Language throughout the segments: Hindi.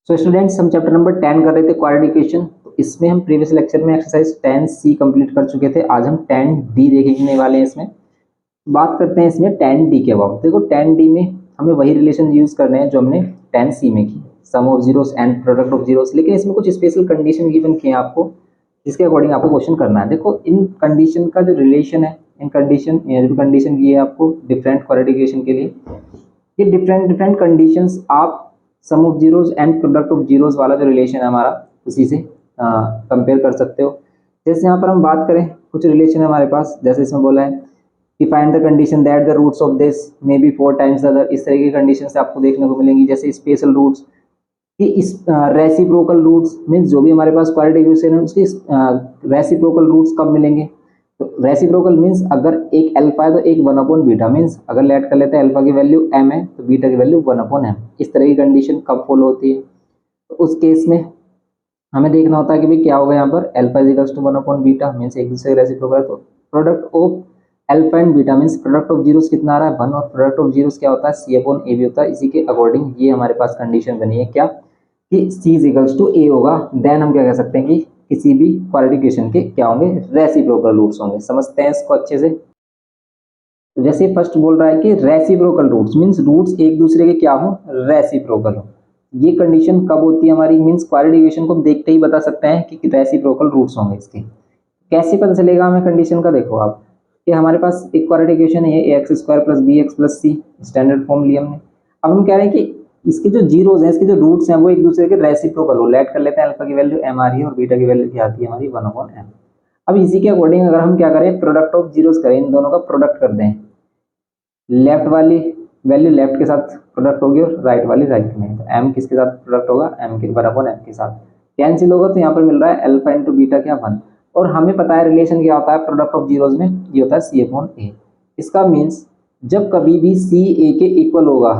सो स्टूडेंट्स, हम चैप्टर नंबर 10 कर रहे थे क्वाड्रेटिक इक्वेशन। तो इसमें हम प्रीवियस लेक्चर में एक्सरसाइज 10C कंप्लीट कर चुके थे। आज हम 10D देखने वाले हैं। इसमें बात करते हैं इसमें 10D के अबाउट। देखो 10D में हमें वही रिलेशन यूज करने हैं जो हमने 10C में की, sum of zeros and product of zeros. लेकिन इसमें कुछ स्पेशल कंडीशन गिवन किए हैं आपको, जिसके अकॉर्डिंग आपको क्वेश्चन करना है। देखो इन कंडीशन का जो रिलेशन है, इन कंडीशन की है आपको डिफरेंट क्वाड्रेटिक इक्वेशन के लिए। ये डिफरेंट कंडीशंस आप sum of zeros and product of zeros वाला जो रिलेशन है हमारा, उसी से कंपेयर कर सकते हो। जैसे यहाँ पर हम बात करें, कुछ रिलेशन है हमारे पास। जैसे इसमें बोला है कि find the condition that the roots of this may be 4 times the other. इस तरह की कंडीशन से आपको देखने को मिलेंगी। जैसे स्पेशल रूट्स कि इस रेसिप्रोकल रूट्स मीन्स जो भी हमारे पास क्वाड्रेटिक इक्वेशन है उसकी रेसिप्रोकल रूट्स कब मिलेंगे। तो रेसिप्रोकल मीन्स अगर एक अल्फा है तो एक 1/बीटा, मीन्स अगर लेट कर लेते हैं अल्फा की वैल्यू m है तो बीटा की वैल्यू 1/m। इस तरह की कंडीशन कब फॉलो होती है। तो उस केस में हमें देखना होता है कि भाई क्या होगा यहाँ पर, alpha is equals to one by beta means एक दूसरे रेसिप्रोकल है। तो product of alpha and beta means product of zeros कितना आ रहा है 1, और प्रोडक्ट ऑफ जीरोस क्या होता है C/A भी होता है। इसी के अकॉर्डिंग ये हमारे पास कंडीशन बनी है क्या, कि C is equals to A होगा। देन हम क्या कह सकते हैं कि किसी भी क्वाड्रेटिक इक्वेशन के क्या होंगे, रेसिप्रोकल रूट्स होंगे। समझते हैं इसको अच्छे से। तो जैसे फर्स्ट बोल रहा है कि रेसिप्रोकल रूट्स मींस रूट्स एक दूसरे के क्या हो, रेसिप्रोकल हो। ये कंडीशन कब होती है हमारी, मींस क्वाड्रेटिक इक्वेशन को देखते ही बता सकते हैं कि रेसिप्रोकल रूट्स होंगे इसके। कैसे पता चलेगा हमें कंडीशन का, देखो आप कि हमारे पास एक क्वाड्रेटिक इक्वेशन है ये ax² + bx + c, standard form लिया हमने। अब हम कह रहे हैं कि इसके जो जीरोस हैं, इसके जो रूट्स हैं वो एक दूसरे के रेसिप्रोकल हो। लेट कर लेते हैं अल्फा की वैल्यू m आ रही है और बीटा की वैल्यू क्या आती है हमारी 1/m। अब इसी के अकॉर्डिंग अगर हम क्या करें, प्रोडक्ट ऑफ जीरोस करें, इन दोनों का प्रोडक्ट कर दें। लेफ्ट वाली वैल्यू लेफ्ट के साथ प्रोडक्ट होगी और राइट वाली राइट में। तो m किसके साथ प्रोडक्ट होगा, m के 1/m के साथ कैंसिल होगा। तो यहाँ पर मिल रहा है अल्फा इंटू बीटा क्या 1। और हमें पता है रिलेशन क्या होता है प्रोडक्ट ऑफ जीरोस में, ये होता है C/A। इसका मीन्स जब कभी भी C A के इक्वल होगा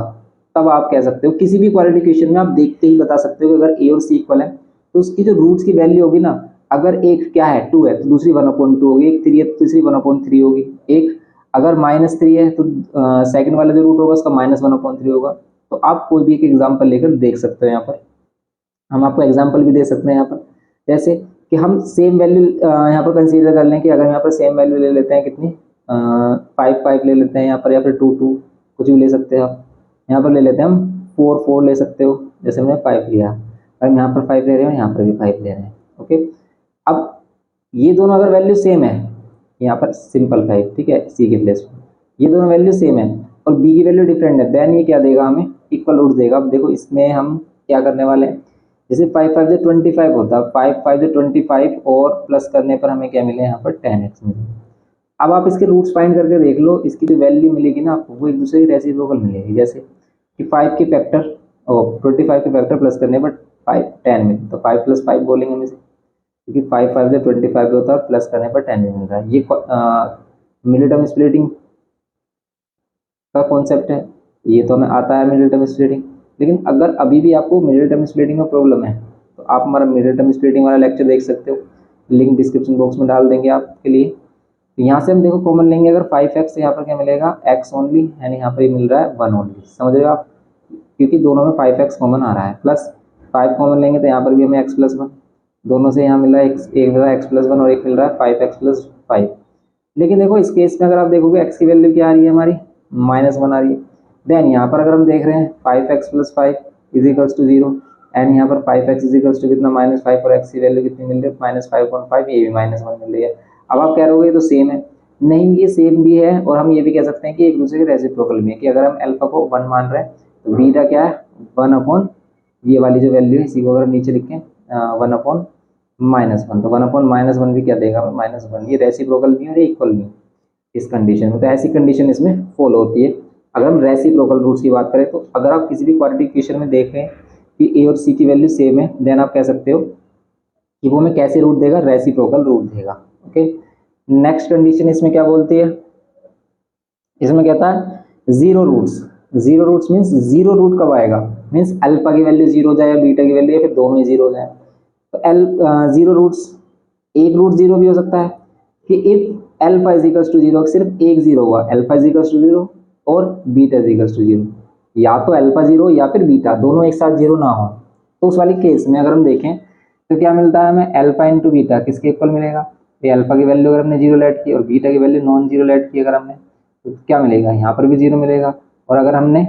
तब आप कह सकते हो, किसी भी क्वाड्रेटिक इक्वेशन में आप देखते ही बता सकते हो कि अगर A और C इक्वल है तो उसकी जो रूट्स की वैल्यू होगी ना, अगर एक क्या है 2 है तो दूसरी 1/2 होगी, एक 3 है तो तीसरी 1/3 होगी, एक अगर -3 है तो सेकंड वाला जो रूट होगा उसका -1/3 होगा। तो आप कोई भी एक एग्जांपल लेकर देख सकते हो। यहाँ पर हम आपको एग्जांपल भी दे सकते हैं यहाँ पर, जैसे कि हम सेम वैल्यू यहाँ पर कंसीडर कर लें कि अगर यहाँ पर सेम वैल्यू ले लेते हैं कितनी 5 ले लेते हैं यहाँ पर, या फिर 2 कुछ भी ले सकते हैं आप। यहाँ पर ले लेते हैं हम 4 ले सकते हो, जैसे हमने 5 लिया। अब यहाँ पर 5 ले रहे हैं, यहाँ पर भी 5 ले रहे हैं। ओके, अब ये दोनों अगर वैल्यू सेम है, यहाँ पर सिंपल 5 ठीक है सी के प्लेस पर, ये दोनों वैल्यू सेम है और बी की वैल्यू डिफरेंट है, देन ये क्या देगा हमें, इक्वल रूट देगा। अब देखो इसमें हम क्या करने वाले हैं, जैसे 5 5 से 25 होता है, 5 5 से 25 और प्लस करने पर हमें क्या मिले यहाँ पर 10x मिले। अब आप इसके रूट्स फाइंड करके देख लो, इसकी जो वैल्यू मिलेगी ना आपको वो एक दूसरे की रेसिप्रोकल मिलेगी। जैसे कि 5 के फैक्टर और 25 के फैक्टर प्लस करने पर 10 मिले, तो 5 + 5 बोलेंगे हम इसे, क्योंकि 5 5 से 25 होता है, प्लस करने पर 10 मिल रहा है। ये मिडिल टर्म स्प्लिटिंग का कॉन्सेप्ट है, ये तो हमें आता है मिडिल टर्म स्प्लिटिंग। लेकिन अगर अभी भी आपको मिडिल टर्म स्प्लिटिंग में प्रॉब्लम है तो आप हमारा मिडिल टर्म स्प्लिटिंग वाला लेक्चर देख सकते हो, लिंक डिस्क्रिप्शन बॉक्स में डाल देंगे आपके लिए। तो यहाँ से हम देखो कॉमन लेंगे, अगर 5x यहाँ पर क्या मिलेगा x ओनली, यानी यहाँ पर ये मिल रहा है 1 ओनली। समझ रहे हो आप, क्योंकि दोनों में 5x कॉमन आ रहा है, प्लस 5 कॉमन लेंगे तो यहाँ पर भी हमें x + 1, दोनों से यहाँ मिल रहा है एक मिल रहा है x + 1 और एक मिल रहा है 5x + 5। लेकिन देखो इस केस में अगर आप देखोगे x की वैल्यू क्या आ रही है हमारी -1 आ रही है। देन यहाँ पर अगर हम देख रहे हैं 5x + 5 = 0 एंड यहाँ पर 5x = कितना -5 और x की वैल्यू कितनी मिल रही है -5.5, ये भी -1 मिल रही है। अब आप कह रहे हो तो सेम है, नहीं ये सेम भी है और हम ये भी कह सकते हैं कि एक दूसरे के रेसिप्रोकल भी है, कि अगर हम अल्फा को 1 मान रहे हैं तो बीटा क्या है 1/, ये वाली जो वैल्यू है इसी को अगर नीचे लिखें 1/-1, तो 1/-1 भी क्या देगा हमें -1। ये रेसिप्रोकल भी है और इक्वल भी इस कंडीशन में। तो ऐसी कंडीशन इसमें फॉलो होती है अगर हम रेसिप्रोकल रूट्स की बात करें। तो अगर आप किसी भी क्वाड्रेटिक इक्वेशन में देख रहे हैं कि ए और सी की वैल्यू सेम है, देन आप कह सकते हो कि वो हमें कैसे रूट देगा, रेसिप्रोकल रूट देगा। ओके, नेक्स्ट कंडीशन इसमें क्या बोलती है, इसमें कहता है zero roots. Zero roots means zero root कब आएगा, मीन्स अल्फा की वैल्यू जीरो हो जाए या बीटा की वैल्यू या फिर दोनों ही जीरो हो जाए। तो जीरो रूट्स, एक रूट जीरो भी हो सकता है कि if alpha is equals to zero, सिर्फ एक जीरो हुआ, alpha is equals to zero और beta is equals to zero, या तो अल्फा जीरो या फिर बीटा दोनों एक साथ जीरो ना हो तो उस वाली केस में अगर हम देखें तो क्या मिलता है हमें, अल्फा इंटू बीटा किसके इक्वल मिलेगा, ये अल्फा की वैल्यू अगर हमने जीरो लेट की और बीटा की वैल्यू नॉन जीरो लेट की अगर हमने, तो क्या मिलेगा, यहाँ पर भी जीरो मिलेगा। और अगर हमने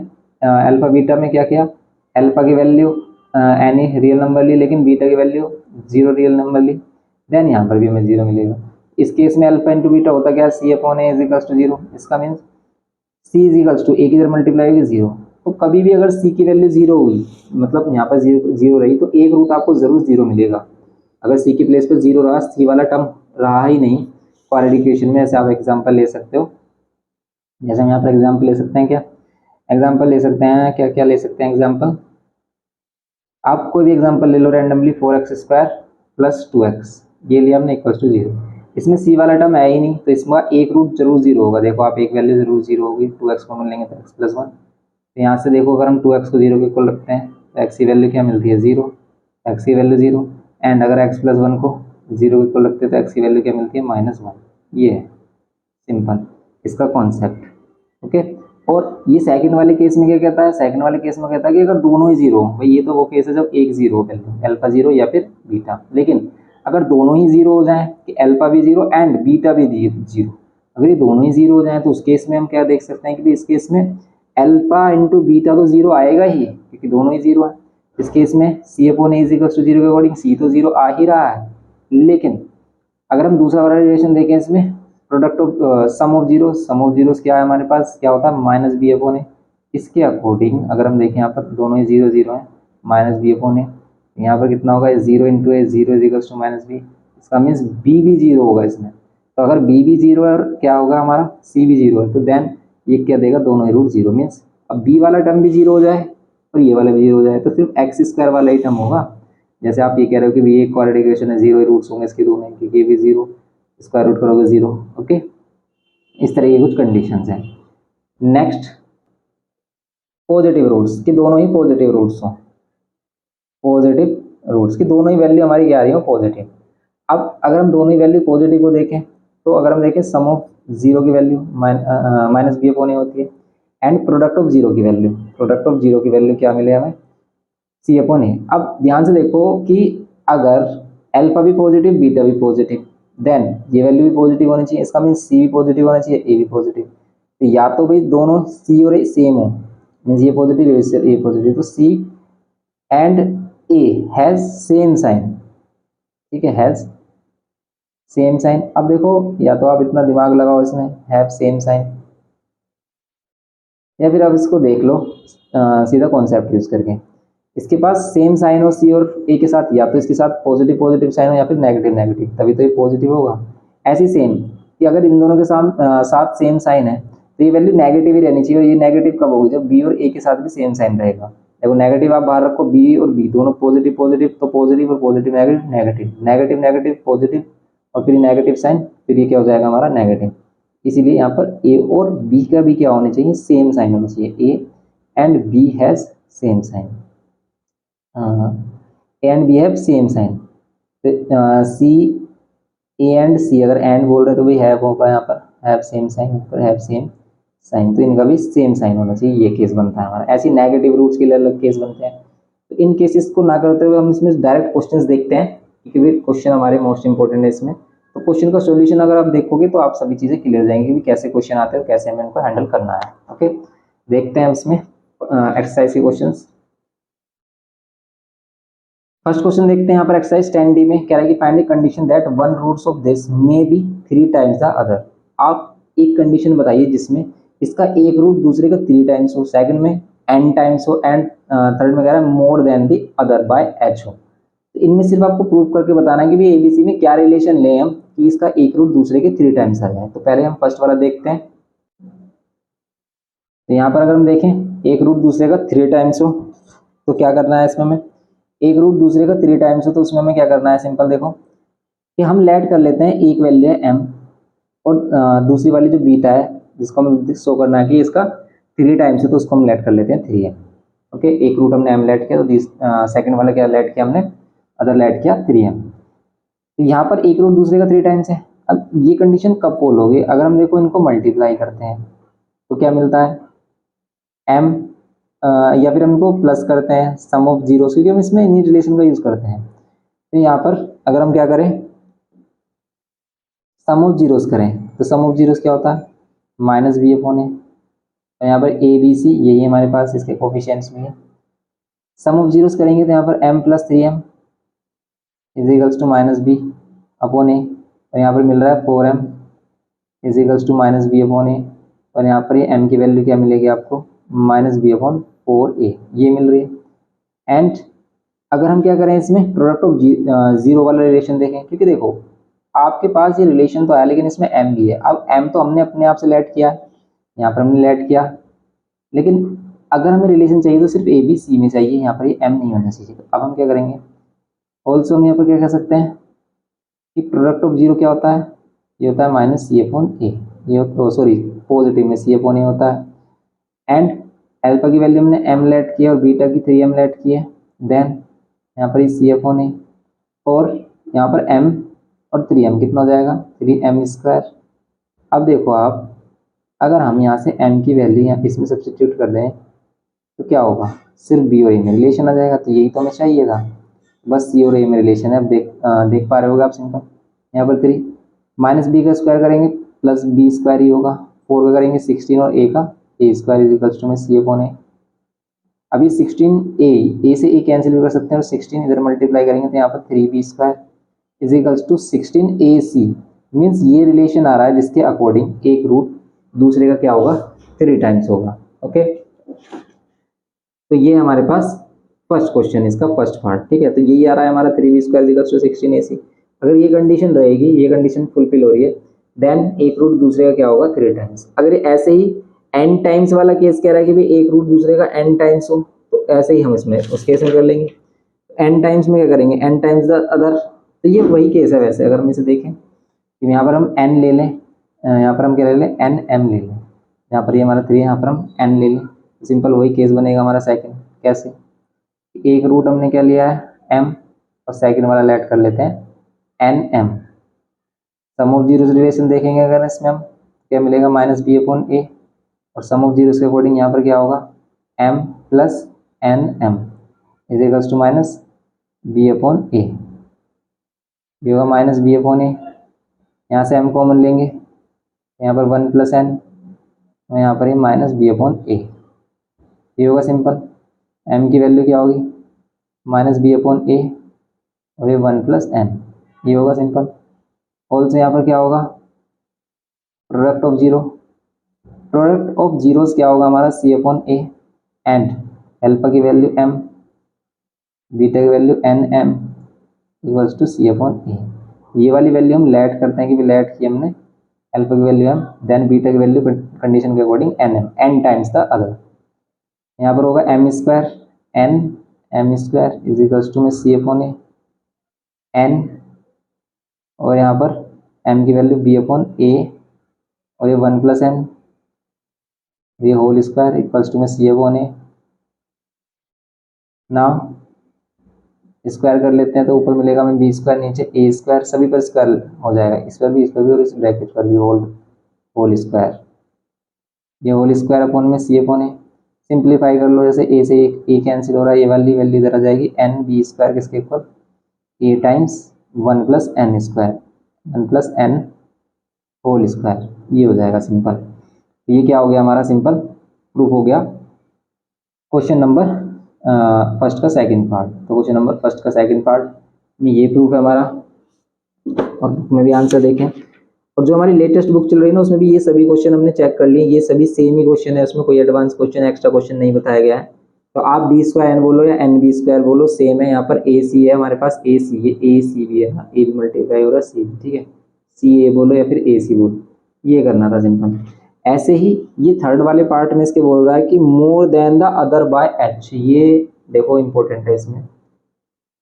अल्फा बीटा में क्या किया, अल्फा की वैल्यू एनी रियल नंबर ली लेकिन बीटा की वैल्यू जीरो रियल नंबर ली, देन यहाँ पर भी हमें जीरो मिलेगा। इस केस में अल्फा इंटू बीटा होता क्या, c upon a is equals to zero. इसका means c is equals to a की जब मल्टीप्लाई होगी जीरो। तो कभी भी अगर सी की वैल्यू जीरो हुई, मतलब यहाँ पर जीरो रही, तो एक रूट आपको जरूर जीरो मिलेगा। अगर सी की प्लेस पर जीरो रहा, सी वाला टर्म रहा ही नहीं क्वाड्रेटिक इक्वेशन में, ऐसे आप एग्जाम्पल ले सकते हो। जैसे हम यहाँ पर एग्जाम्पल ले सकते हैं, क्या एग्जाम्पल ले सकते हैं, क्या क्या ले सकते हैं एग्जाम्पल, आप कोई भी एग्जाम्पल ले लो रैंडमली, 4x² प्लस 2x, ये लिया हमने इक्वल्स टू जीरो। इसमें सी वाला टर्म है ही नहीं, तो इसमें एक रूट जरूर जीरो होगा। देखो आप एक वैल्यू जरूर जीरो होगी, 2x कॉमन लेंगे तो x + 1। तो यहाँ से देखो अगर हम 2x को जीरो के इक्वल रखते हैं तो x की वैल्यू क्या मिलती है, जीरो, x की वैल्यू जीरो। एंड अगर x + 1 को जीरो के इक्वल रखते हैं तो x की वैल्यू क्या मिलती है, -1। ये है सिंपल इसका कॉन्सेप्ट, ओके। और ये सेकंड वाले केस में क्या कहता है, सेकंड वाले केस में कहता है कि अगर दोनों ही जीरो हो, भाई ये तो वो केस है जब एक जीरो हो, अल्फा जीरो या फिर बीटा। लेकिन अगर दोनों ही जीरो हो जाए कि अल्फा भी जीरो एंड बीटा भी जीरो, अगर ये दोनों ही जीरो हो जाए तो उस केस में हम क्या देख सकते हैं कि इस केस में अल्फा इंटू बीटा तो जीरो आएगा ही, क्योंकि दोनों ही जीरो है। इस केस में c upon a is equal to zero के अकॉर्डिंग सी तो जीरो आ ही रहा है। लेकिन अगर हम दूसरा वाला रिलेशन देखें, इसमें product of sum of zeros क्या है हमारे पास, क्या होता है, -b/a। इसके अकॉर्डिंग अगर हम देखें यहाँ पर दोनों ही जीरो जीरो हैं, -b/a, यहाँ पर कितना होगा, zero into a, zero is equals to -b। इसका मीन्स बी भी जीरो होगा इसमें। तो अगर बी भी जीरो है और क्या होगा हमारा, सी भी जीरो है, तो देन ये क्या देगा, दोनों ही रूट जीरो। मीन्स अब बी वाला टर्म भी जीरो हो जाए और ये वाला भी जीरो हो जाए तो सिर्फ x² वाला ही टर्म होगा। जैसे आप ये कह रहे हो कि ये क्वाड्रेटिक इक्वेशन है, जीरो रूट्स होंगे इसके दोनों, क्योंकि ये भी जीरो, स्क्वायर रूट करोगे जीरो, ओके। इस तरह की कुछ कंडीशंस हैं। नेक्स्ट, पॉजिटिव रूट्स की दोनों ही पॉजिटिव रूट्स हो, पॉजिटिव रूट्स की दोनों ही वैल्यू हमारी क्या आ रही हो, पॉजिटिव। अब अगर हम दोनों ही वैल्यू पॉजिटिव को देखें तो अगर हम देखें सम ऑफ जीरो की वैल्यू -b/a होती है एंड प्रोडक्ट ऑफ जीरो की वैल्यू, प्रोडक्ट ऑफ जीरो की वैल्यू क्या मिले हमें, c/a। अब ध्यान से देखो कि अगर अल्फा भी पॉजिटिव बीटा भी पॉजिटिव, देन ये वैल्यू भी पॉजिटिव होनी चाहिए। इसका मीन सी भी पॉजिटिव होना चाहिए, ए भी पॉजिटिव। तो या तो भाई दोनों सी और ए सेम हो, मीन्स ये पॉजिटिव ये पॉजिटिव, तो c and a has same sign, ठीक है, हैज सेम साइन। अब देखो या तो आप इतना दिमाग लगाओ इसमें, हैव सेम साइन, या फिर आप इसको देख लो सीधा कॉन्सेप्ट यूज करके, इसके पास सेम साइन हो सी और ए के साथ, या तो इसके साथ पॉजिटिव पॉजिटिव साइन हो या फिर नेगेटिव नेगेटिव, तभी तो ये पॉजिटिव होगा। ऐसी सेम कि अगर इन दोनों के साथ सेम साइन है तो ये वैल्यू नेगेटिव ही रहनी चाहिए। और ये नेगेटिव कब होगी, जब बी और ए के साथ भी सेम साइन रहेगा। देखो नेगेटिव आप बाहर रखो, बी और बी दोनों पॉजिटिव पॉजिटिव, तो पॉजिटिव और positive negative negative negative negative positive, और फिर नेगेटिव साइन, फिर ये क्या हो जाएगा हमारा नेगेटिव। इसीलिए यहाँ पर ए और बी का भी क्या होना चाहिए, सेम साइन होना चाहिए, a and b has same sign, and b have same sign. C a and c अगर एंड बोल रहे तो भाई हैव होगा यहाँ पर, हैव सेम साइन, पर हैव सेम साइन, तो इनका भी सेम साइन होना चाहिए, ये केस बनता है हमारा। ऐसी नेगेटिव रूट्स के लिए अलग केस बनते हैं। तो इन केसेस को ना करते हुए हम इसमें डायरेक्ट क्वेश्चंस देखते हैं, क्योंकि क्वेश्चन हमारे मोस्ट इंपॉर्टेंट है इसमें। तो क्वेश्चन का सॉल्यूशन अगर आप देखोगे तो आप सभी चीज़ें क्लियर हो जाएंगी कि कैसे क्वेश्चन आते हैं और कैसे हमें इनको हैंडल करना है, ओके। देखते हैं इसमें एक्सरसाइज के क्वेश्चंस। फर्स्ट क्वेश्चन देखते हैं यहाँ पर एक्सरसाइज 10D में कह रहा है कि find the condition that one roots of this may be 3 times the other. आप एक कंडीशन बताइए जिसमें इसका एक रूट दूसरे का 3 टाइम्स हो, सेकंड में n टाइम्स हो, एंड थर्ड में कह रहा है more than the other by h हो। तो इनमें सिर्फ आपको प्रूव करके बताना है कि भाई ABC में क्या रिलेशन लें हम कि इसका एक रूट दूसरे के 3 टाइम्स आ जाए। तो पहले हम फर्स्ट वाला देखते हैं। तो यहाँ पर अगर हम देखें एक रूट दूसरे का 3 टाइम्स हो तो क्या करना है इसमें हमें, एक रूट दूसरे का 3 टाइम्स हो तो उसमें हमें क्या करना है, सिंपल देखो कि हम लेट कर लेते हैं, एक वैल्यू है m और दूसरी वाली जो बीटा है जिसको हमें शो करना है कि इसका 3 टाइम्स है, तो उसको हम लेट कर लेते हैं 3m, ओके। एक रूट हमने m लेट किया तो सेकंड वाला क्या लेट किया हमने, अदर लेट किया 3m। तो यहाँ पर एक रूट दूसरे का 3 टाइम्स है। अब ये कंडीशन कब फॉल होगी, अगर हम देखो इनको मल्टीप्लाई करते हैं तो क्या मिलता है, m या फिर हम इनको प्लस करते हैं सम ऑफ जीरोस, क्योंकि हम इसमें इन्हीं रिलेशन का यूज़ करते हैं। तो यहाँ पर अगर हम क्या करें, सम ऑफ जीरोस करें, तो सम ऑफ जीरोस क्या होता है, माइनस बी अपॉन ए। तो यहाँ पर ए बी सी यही हमारे पास इसके कोफिशिएंट्स भी है। सम ऑफ जीरोस करेंगे तो यहाँ पर m plus 3m is equals to minus b upon a, और यहाँ पर मिल रहा है 4m is equals to minus b upon a, और यहाँ पर ये m की वैल्यू क्या मिलेगी आपको, माइनस बी अपॉन 4a ये मिल रही है। एंड अगर हम क्या करें, इसमें प्रोडक्ट ऑफ जीरो वाला रिलेशन देखें, क्योंकि देखो आपके पास ये रिलेशन तो आया लेकिन इसमें m भी है। अब m तो हमने अपने आप से लेट किया, यहाँ पर हमने लेट किया, लेकिन अगर हमें रिलेशन चाहिए तो सिर्फ ए बी सी में चाहिए, यहाँ पर ये m नहीं होना चाहिए। तो अब हम क्या करेंगे, ऑल्सो हम यहाँ पर क्या कह सकते हैं कि प्रोडक्ट ऑफ जीरो क्या होता है, ये होता है माइनस सी अपॉन ए, ये सॉरी पॉजिटिव में सी अपॉन ए होता है। एंड अल्फा की वैल्यू हमने m लेट की है और बीटा की 3m लेट की है, देन यहाँ पर ये सी अपॉन ए, और यहाँ पर m और 3m कितना हो जाएगा, 3m स्क्वायर। अब देखो आप, अगर हम यहाँ से m की वैल्यू यहाँ इसमें सब्स्टिट्यूट कर दें तो क्या होगा, सिर्फ बी और ए में रिलेशन आ जाएगा। तो यही तो हमें चाहिए था, बस सी और ए में रिलेशन है। अब देख पा रहे होगे आप सिंपल, यहाँ पर 3 माइनस बी का स्क्वायर करेंगे प्लस बी स्क्वायर ही होगा, 4 का करेंगे 16 और ए का ए स्क्वायर इज इक्वल्स टू में सी अपॉन ए। अभी 16 ए से ए कैंसिल भी कर सकते हैं, और 16 इधर मल्टीप्लाई करेंगे तो यहाँ पर 3b square is equals to 16 a c. Means ये रिलेशन आ रहा है जिसके अकॉर्डिंग एक रूट दूसरे का क्या होगा, 3 टाइम्स होगा। ओके, तो ये हमारे पास फर्स्ट क्वेश्चन, इसका फर्स्ट पार्ट, ठीक है। तो यही आ रहा है हमारा 3b square equals to 16 a सी। अगर ये कंडीशन रहेगी, ये कंडीशन फुलफिल हो रही है, देन एक रूट दूसरे का क्या होगा, 3 टाइम्स। अगर ये ऐसे ही n टाइम्स वाला केस कह रहा है कि भाई एक रूट दूसरे का n टाइम्स हो, तो ऐसे ही हम इसमें उस केस में कर लेंगे। n टाइम्स में क्या करेंगे, n टाइम्स द अदर। तो ये वही केस है वैसे, अगर हम इसे देखें कि यहाँ पर हम n ले लें, यहाँ पर हम क्या ले लें, n m ले लें, यहाँ पर ये हमारा 3 यहाँ पर हम n ले लें, सिंपल वही केस बनेगा हमारा सेकंड। कैसे, एक रूट हमने क्या लिया है m, और सेकंड वाला लेट कर लेते हैं n m। Sum of zeros relation देखेंगे अगर इसमें हम, क्या मिलेगा, माइनस बी अपॉन ए, और सम ऑफ जीरोस के अकॉर्डिंग यहाँ पर क्या होगा, m plus n m is equals to minus b upon a, ये होगा माइनस बी अपॉन ए। यहाँ से m कॉमन लेंगे, यहाँ पर 1 प्लस एन, और यहाँ पर ये माइनस बी अपॉन ए, ये होगा सिंपल। m की वैल्यू क्या होगी, माइनस बी अपॉन ए, और ये 1 प्लस एन, ये होगा सिंपल। ऑल्सो यहाँ पर क्या होगा, product of zero, product of zeros क्या होगा हमारा, c upon a, and alpha की वैल्यू m, बीटा की value n m equals to c upon a. ये वाली वैल्यू हम लेट करते हैं कि लेट की हमने, अल्फा की वैल्यू m, देन बीटा की वैल्यू कंडीशन के according n m, n times the other. यहाँ पर होगा m square n m square is equals to में सी अपॉन ए एन, और यहाँ पर m की वैल्यू b अपॉन ए, और ये 1 प्लस एन, ये होल स्क्वायर इक्वल्स टू में सी अपॉन ए। नाउ स्क्वायर कर लेते हैं तो ऊपर मिलेगा हमें बी स्क्वायर, नीचे ए स्क्वायर, सभी पर स्क्वायर हो जाएगा, इस पर भी, इस पर भी, और इस ब्रैकेट पर भी होल स्क्वायर, ये होल स्क्वायर अपॉन में सी अपॉन ए। सिंप्लीफाई कर लो, जैसे ए से ए कैंसिल हो रहा है, ये वाली वैल्यू इधर आ जाएगी, एन बी स्क्वायर किसके equal, a times 1 plus n square, 1 plus n whole square, ये हो जाएगा सिंपल। तो ये क्या हो गया हमारा, सिंपल प्रूफ हो गया क्वेश्चन नंबर फर्स्ट का सेकंड पार्ट। तो क्वेश्चन नंबर फर्स्ट का सेकंड पार्ट में ये प्रूफ है हमारा, और बुक में भी आंसर देखें, और जो हमारी लेटेस्ट बुक चल रही है ना उसमें भी ये सभी क्वेश्चन हमने चेक कर लिए, ये सभी सेम ही क्वेश्चन है, उसमें कोई एडवांस क्वेश्चन एक्स्ट्रा क्वेश्चन नहीं बताया गया है। तो आप बी स्क्वायर एन बोलो या एन बी स्क्वायर बोलो, सेम है। यहाँ पर ए सी है हमारे पास, ए सी, ये ए सी भी है, ए भी मल्टीप्लाई हो रहा है, सी भी, ठीक है, सी ए बोलो या फिर ए सी बोलो, ये करना था सिंपल। ऐसे ही ये थर्ड वाले पार्ट में इसके बोल रहा है कि more than the other by H, ये देखो इंपॉर्टेंट है इसमें,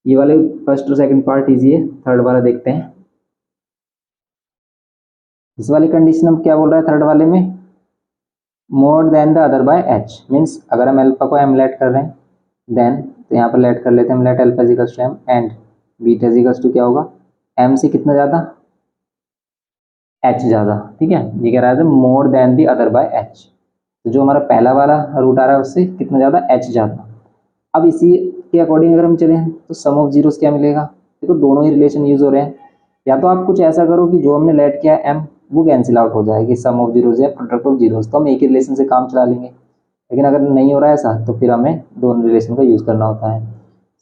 ये वाले फर्स्ट और सेकंड पार्ट इजी है, थर्ड वाला देखते हैं। इस वाली कंडीशन हम क्या बोल रहा है थर्ड वाले में, more than the other by H, means अगर हम अल्फा को एम लेट कर रहे हैं देन, तो यहाँ पर लेट कर लेते हैं हम, let alpha equals to m and beta equals to क्या होगा, एम से कितना ज़्यादा, एच ज़्यादा, ठीक है। ये कह रहा है more than the other by H, तो जो हमारा पहला वाला रूट आ रहा है उससे कितना ज़्यादा, h ज़्यादा। अब इसी के अकॉर्डिंग अगर हम चलें तो सम ऑफ जीरोस क्या मिलेगा, देखो दोनों ही रिलेशन यूज हो रहे हैं। या तो आप कुछ ऐसा करो कि जो हमने लेट किया है m वो कैंसिल आउट हो जाएगी, सम ऑफ जीरोस या प्रोडक्ट ऑफ जीरोस, तो हम एक ही रिलेशन से काम चला लेंगे। लेकिन अगर नहीं हो रहा है ऐसा तो फिर हमें दोनों रिलेशन का यूज करना होता है।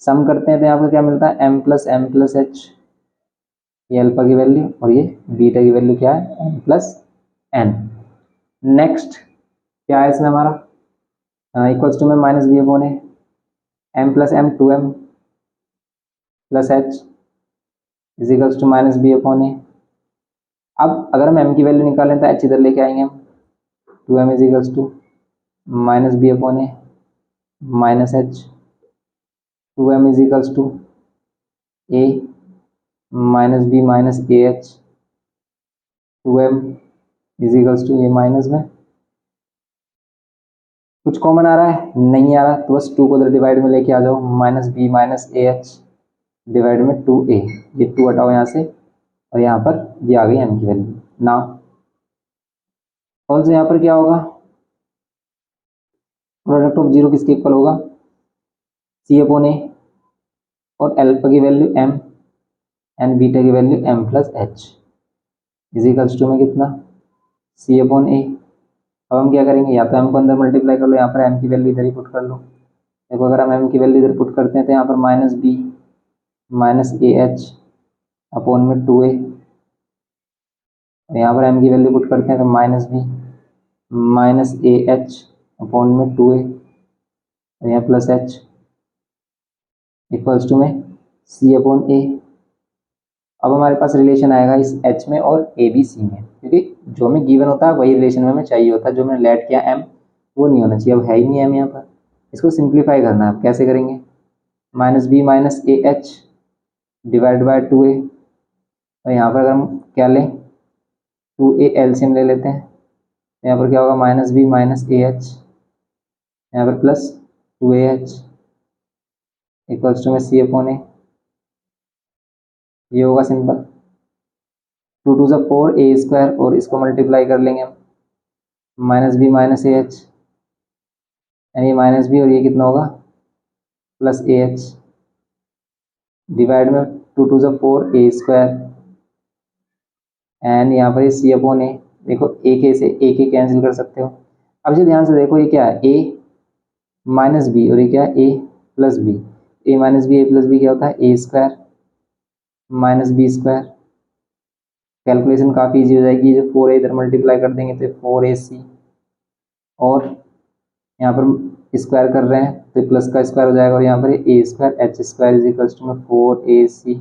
सम करते हैं तो यहाँ पर क्या मिलता है, m+m+h, ये अल्फा की वैल्यू, और ये बीटा की वैल्यू क्या है, m+n। नेक्स्ट क्या है इसमें हमारा, इक्वल्स टू में minus b upon a, m+m 2m plus h is equals to minus b upon a. अब अगर हम m की वैल्यू निकालें तो h इधर लेके आएंगे हम, 2m is equals to minus b upon a minus h, 2m is equals to a minus B minus a h, 2m is equals to a minus में कुछ कॉमन आ रहा है, नहीं आ रहा, तो बस 2 को इधर डिवाइड में लेके आ जाओ, minus B minus a h divide में 2a, ये 2 हटाओ यहाँ से, और यहाँ पर ये आ गई m की वैल्यू। नाउ ऑल्सो यहाँ पर क्या होगा, प्रोडक्ट ऑफ जीरो किसके इक्वल होगा, c अपॉन ए, और अल्फा की वैल्यू m एंड बीटा की value m+h is equals to में कितना, c अपॉन ए। अब हम क्या करेंगे, या तो m को अंदर मल्टीप्लाई कर लो, यहाँ पर m की वैल्यू इधर ही पुट कर लो। देखो अगर हम m की वैल्यू इधर पुट करते हैं तो यहाँ पर minus B minus a h upon में 2a, और यहाँ पर m की वैल्यू पुट करते हैं तो minus B minus a h upon में 2a, और यहाँ प्लस h इक्वल्स टू में c अपॉन ए। अब हमारे पास रिलेशन आएगा इस h में और ए बी सी में, क्योंकि जो हमें गिवन होता है वही रिलेशन में हमें चाहिए होता है, जो मैंने लेट किया m वो नहीं होना चाहिए। अब है ही नहीं m यहाँ पर, इसको सिंप्लीफाई करना है। अब कैसे करेंगे, minus B minus a h divide by 2a, और यहाँ पर अगर हम क्या लें 2a एलसीएम ले लेते हैं, यहाँ पर क्या होगा, minus B minus a h, यहाँ पर प्लस 2ah इक्वल्स टू में c अपॉन ए, ये होगा सिंपल, 2 2 4 a स्क्वायर, और इसको मल्टीप्लाई कर लेंगे हम, minus B minus a h, यानी माइनस बी, और ये कितना होगा प्लस ए एच डिवाइड में 2 2 4 a स्क्वायर, एंड यहाँ पर सी अपॉन ए। देखो ए के से ए के कैंसिल कर सकते हो। अब इसे ध्यान से देखो, ये क्या है, ए माइनस बी, और ये क्या है, a plus b. A minus b a plus b क्या होता है, a square minus b square. Calculation काफ़ी इजी हो जाएगी, जो 4a इधर मल्टीप्लाई कर देंगे तो 4ac, और यहाँ पर स्क्वायर कर रहे हैं तो प्लस का स्क्वायर हो जाएगा, और यहाँ पर a square h square is equals to में 4ac।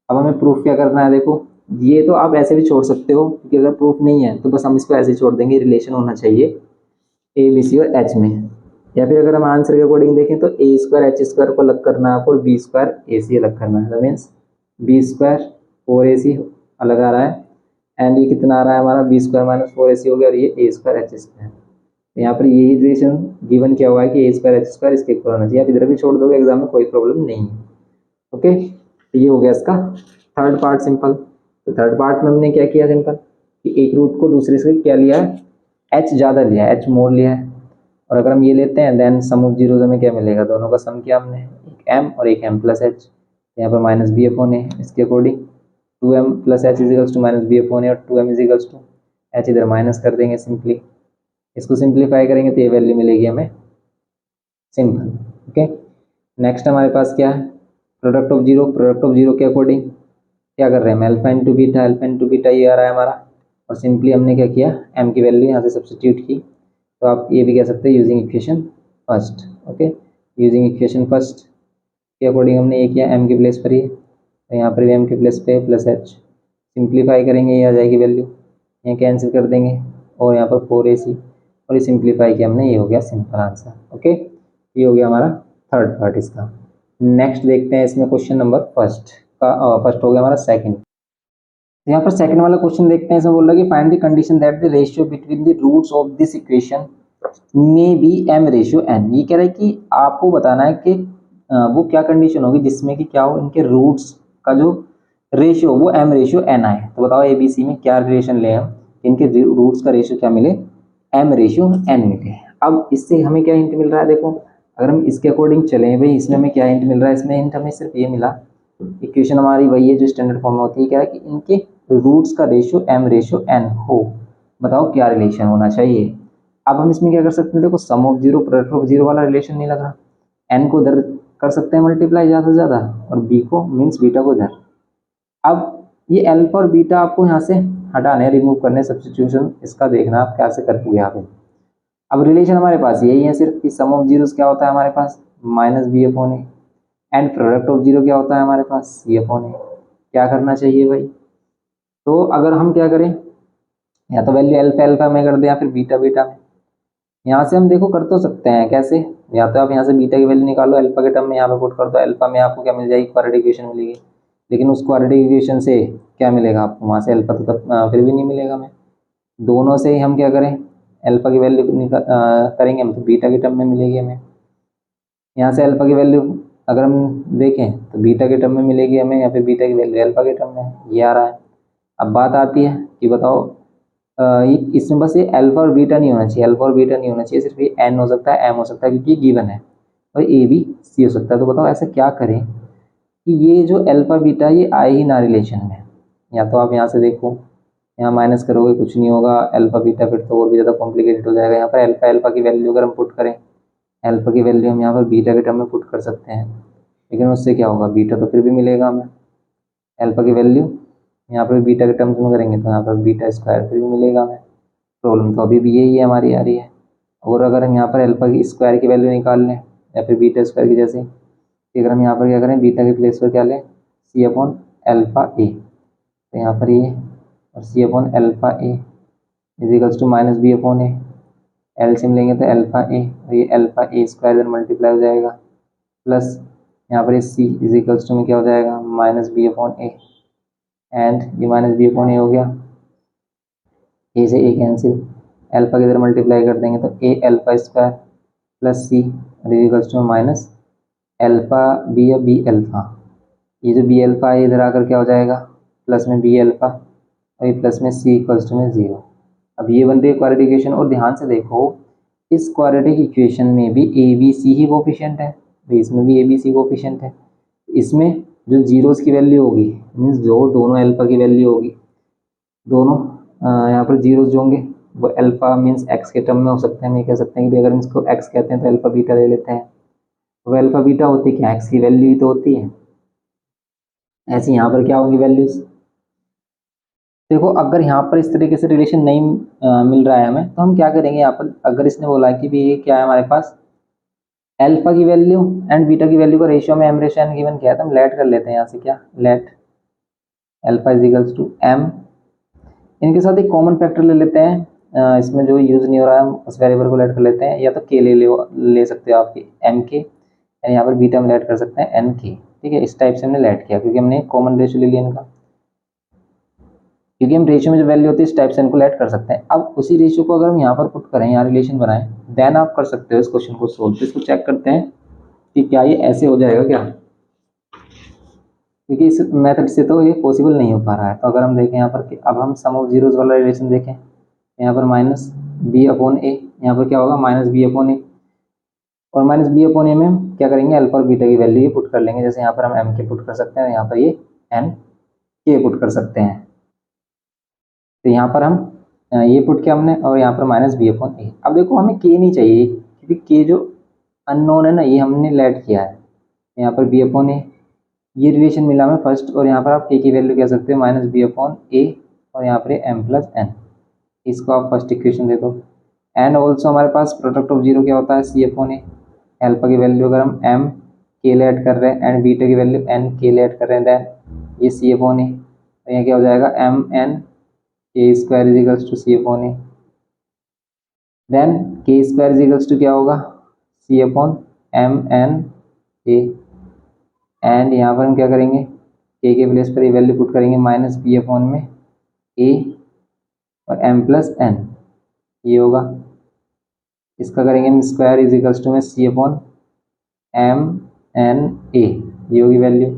अब हमें प्रूफ क्या करना है, देखो ये तो आप ऐसे भी छोड़ सकते हो, क्योंकि अगर प्रूफ नहीं है तो बस हम इसको ऐसे ही छोड़ देंगे, रिलेशन होना चाहिए ए बी सी और एच में। या फिर अगर हम आंसर के अकॉर्डिंग देखें तो ए स्क्वायर एच स्क्वायर को अलग करना है आपको, और बी स्क्वायर ए सी अलग करना है, मीन्स बी स्क्वायर 4ac अलग आ रहा है, एंड ये कितना आ रहा है हमारा, बी स्क्वायर माइनस 4ac हो गया, और ये ए स्क्वायर एच स्क्वायर। यहाँ पर यही रिलेशन गिवन क्या हुआ है कि ए स्क्वायर एच स्क्वायर इसके इक्वल होना चाहिए। आप इधर भी छोड़ दोगे एग्जाम में, कोई प्रॉब्लम नहीं है। ओके, तो ये हो गया इसका थर्ड पार्ट सिंपल। तो थर्ड पार्ट में हमने क्या किया सिंपल, कि एक रूट को दूसरे से क्या लिया है, एच ज़्यादा लिया है, एच मोर लिया है, और अगर हम ये लेते हैं देन सम ऑफ जीरोज हमें क्या मिलेगा, दोनों का सम किया हमने, एक m और एक m+h, यहाँ पर माइनस बी अपॉन ए, इसके according 2m+h is equals to minus b upon a, और 2m is equals to h इधर माइनस कर देंगे सिंपली, इसको सिंप्लीफाई करेंगे तो ये वैल्यू मिलेगी हमें सिंपल। ओके, नेक्स्ट हमारे पास क्या है, product of zero. Product of zero के अकॉर्डिंग क्या कर रहे हैं हम, alpha into beta, alpha into beta ये आ रहा है हमारा, और सिंपली हमने क्या किया, m की वैल्यू यहाँ से सब्स्टिट्यूट की। तो आप ये भी कह सकते हैं using equation first. Okay, using equation first के अकॉर्डिंग हमने ये किया, m के प्लेस पर ये, तो यहाँ पर भी m के प्लेस पे प्लस h, सिंप्लीफाई करेंगे ये आ जाएगी वैल्यू, यहाँ कैंसिल कर देंगे, और यहाँ पर 4ac, और ये सिंप्लीफाई किया हमने, ये हो गया सिंपल आंसर। ओके, ये हो गया हमारा थर्ड पार्ट इसका। नेक्स्ट देखते हैं इसमें क्वेश्चन नंबर फर्स्ट का, फर्स्ट हो गया हमारा सेकंड। यहाँ पर सेकंड वाला क्वेश्चन देखते हैं, इसमें बोल रहा है कि find the condition that the ratio between the roots of this equation may be m ratio n। ये कह रहा है कि आपको बताना है कि वो क्या कंडीशन होगी जिसमें कि क्या हो, इनके रूट्स का जो रेशियो वो m रेशियो n आए। तो बताओ ए बी सी में क्या रिलेशन ले हम, इनके रूट्स का रेशियो क्या मिले, m रेशियो n मिले। अब इससे हमें क्या हिंट मिल रहा है, देखो अगर हम इसके अकॉर्डिंग चलें भाई, इसमें हमें क्या हिंट मिल रहा है, इसमें हिंट हमें सिर्फ ये मिला, इक्वेशन हमारी वही है जो स्टैंडर्ड फॉर्म में होती है, क्या है कि इनके रूट्स का रेशियो m रेशियो n हो, बताओ क्या रिलेशन होना चाहिए। अब हम इसमें क्या कर सकते हैं, देखो sum of zero product of zero वाला रिलेशन नहीं लग रहा, n को इधर कर सकते हैं मल्टीप्लाई ज़्यादा से ज़्यादा, और b को मीन्स बीटा को इधर। अब ये अल्फा और बीटा आपको यहाँ से हटाने, रिमूव करने, सब्स्टिट्यूशन इसका देखना आप कैसे करोगे यहाँ पे। अब रिलेशन हमारे पास यही है सिर्फ कि सम ऑफ जीरोस क्या होता है हमारे पास, minus b upon a, and product of zero क्या होता है हमारे पास, सी अपॉन ए। क्या करना चाहिए भाई, तो अगर हम क्या करें, या तो वैल्यू अल्फा अल्फा में कर दें या फिर बीटा बीटा में। यहाँ से हम देखो कर तो सकते हैं कैसे, या तो आप यहाँ से बीटा की वैल्यू निकालो, अल्फा के टर्म में यहाँ पे पुट कर दो, अल्फा में आपको क्या मिल जाएगी, क्वाड्रेटिक इक्वेशन मिलेगी। लेकिन उस क्वाड्रेटिक इक्वेशन से क्या मिलेगा आपको, वहाँ से अल्फा तो तब फिर भी नहीं मिलेगा हमें। दोनों से ही हम क्या करें, अल्फा की वैल्यू करेंगे हम तो बीटा के टर्म में मिलेगी हमें। यहाँ से अल्फा की वैल्यू अगर हम देखें तो बीटा के टर्म में मिलेगी हमें, या फिर बीटा की वैल्यू अल्फा के टर्म में, ये आ रहा है। अब बात आती है कि बताओ इसमें बस ये अल्फा और बीटा नहीं होना चाहिए, अल्फा और बीटा नहीं होना चाहिए, सिर्फ ये एन हो सकता है, एम हो सकता है, क्योंकि ये गिवन है, और ए बी सी हो सकता है। तो बताओ ऐसा क्या करें कि ये जो अल्फा बीटा ये आए ही ना रिलेशन में। या तो आप यहाँ से देखो, यहाँ माइनस करोगे कुछ नहीं होगा, अल्फा बीटा फिर तो और भी ज़्यादा कॉम्प्लिकेटेड हो जाएगा। यहाँ पर अल्फा अल्फा की वैल्यू अगर हम पुट करें, अल्फा की वैल्यू हम यहाँ पर बीटा के टर्म में पुट कर सकते हैं, लेकिन उससे क्या होगा, बीटा तो फिर भी मिलेगा हमें। अल्फा की वैल्यू यहाँ पर बीटा के टर्म्स में करेंगे तो यहाँ पर बीटा स्क्वायर फिर भी मिलेगा हमें। प्रॉब्लम तो अभी भी यही है हमारी आ रही है। और अगर हम यहाँ पर अल्फा की स्क्वायर की वैल्यू निकाल लें या फिर बीटा स्क्वायर की, जैसे अगर हम यहाँ पर क्या करें, बीटा के प्लेस पर क्या लें, सी अपॉन अल्फा ए, तो यहाँ पर ये और c upon alpha a equals to minus b upon a, LCM लेंगे तो अल्फा ए, और ये अल्फा ए स्क्वायर इधर मल्टीप्लाई हो जाएगा, प्लस यहाँ पर ये सी इजिकल्स टू में क्या हो जाएगा, minus b upon a, and ये माइनस बी अपॉन ए हो गया, ए से ए कैंसिल, अल्फा के इधर मल्टीप्लाई कर देंगे तो a alpha square plus c equals to minus alpha b या बी अल्फा, ये जो बी अल्फा है इधर आकर क्या हो जाएगा, प्लस में बी अल्फा, और ये प्लस में सी इक्वल्स टू में ज़ीरो। अब ये बन रही है क्वाड्रेटिक इक्वेशन, और ध्यान से देखो इस क्वाड्रेटिक इक्वेशन में भी A B C he coefficient है, तो इसमें भी ए बी सी कोफिशिएंट है। इसमें जो जीरोस की वैल्यू होगी, मीन्स जो दोनों अल्फा की वैल्यू होगी, दोनों यहाँ पर जीरोस जो होंगे वो अल्फा मीन्स एक्स के टर्म में हो सकते हैं। हम ये कह सकते हैं कि अगर हम इसको एक्स कहते हैं तो अल्फा बीटा ले लेते हैं, वो अल्फा बीटा होती है क्या, एक्स की वैल्यू ही तो होती है। ऐसे यहाँ पर क्या होंगी वैल्यूज, देखो अगर यहाँ पर इस तरीके से रिलेशन नहीं मिल रहा है हमें, तो हम क्या करेंगे, यहाँ पर अगर इसने बोला है कि भी ये क्या है हमारे पास, अल्फा की वैल्यू एंड बीटा की वैल्यू का रेशियो में एम रेशियो एन गिवन किया है, तो हम लेट कर लेते हैं यहाँ से, क्या let alpha is equals to m, इनके साथ एक कॉमन फैक्टर ले लेते हैं, इसमें जो यूज़ नहीं हो रहा है हम उस वेरिएबल को लेट कर लेते हैं, या तो के ले सकते हो आपके एम के, यानी यहाँ पर बीटा में लेट कर सकते हैं एन के, ठीक है। इस टाइप से हमने लेट किया क्योंकि हमने कॉमन रेशियो ले लिया इनका, क्योंकि हम रेशियो में जो वैल्यू होती है इस टाइप से इनको लेट कर सकते हैं। अब उसी रेशियो को अगर हम यहाँ पर पुट करें, यहाँ रिलेशन बनाएं, देन आप कर सकते हो इस क्वेश्चन को सोल्व। तो इसको चेक करते हैं कि क्या ये ऐसे हो जाएगा क्या, क्योंकि इस मेथड से तो ये पॉसिबल नहीं हो पा रहा है। तो अगर हम देखें यहाँ पर कि अब हम सम ऑफ जीरोज वाला रिलेशन देखें, यहाँ पर माइनस बी अपॉन ए, यहाँ पर क्या होगा माइनस बी अपॉन ए, और माइनस बी अपॉन ए में हम क्या करेंगे, अल्फा और बीटा की वैल्यू ये पुट कर लेंगे। जैसे यहाँ पर हम एम के पुट कर सकते हैं, यहाँ पर ये एन के पुट कर सकते हैं। तो यहाँ पर हम ये पुट किया हमने, और यहाँ पर माइनस बी अपॉन ए। अब देखो हमें के नहीं चाहिए, क्योंकि के जो अननोन है ना ये हमने लेट किया है। यहाँ पर बी अपॉन ए ये रिलेशन मिला हमें फर्स्ट, और यहाँ पर आप के की वैल्यू कह सकते हो माइनस बी अपॉन ए, और यहाँ पर एम प्लस एन, इसको आप फर्स्ट इक्वेशन दे दो। एंड ऑल्सो हमारे पास प्रोडक्ट ऑफ जीरो क्या होता है, सी अपॉन ए, अल्फा की वैल्यू अगर हम एम के ले ऐड कर रहे हैं एंड बीटा की वैल्यू एन के ले ऐड कर रहे हैं, देन ये सी अपॉन ए, तो यहाँ क्या हो जाएगा m n k square is equals to c upon a, then k square is equals to क्या होगा, c upon m n a, and यहाँ पर हम क्या करेंगे, के प्लेस पर ये वैल्यू पुट करेंगे माइनस बी अपॉन में ए और एम प्लस एन, ये होगा। इसका करेंगे हम स्क्वायर इज इक्वल्स टू में सी अपॉन एम एन ए, ये होगी वैल्यू।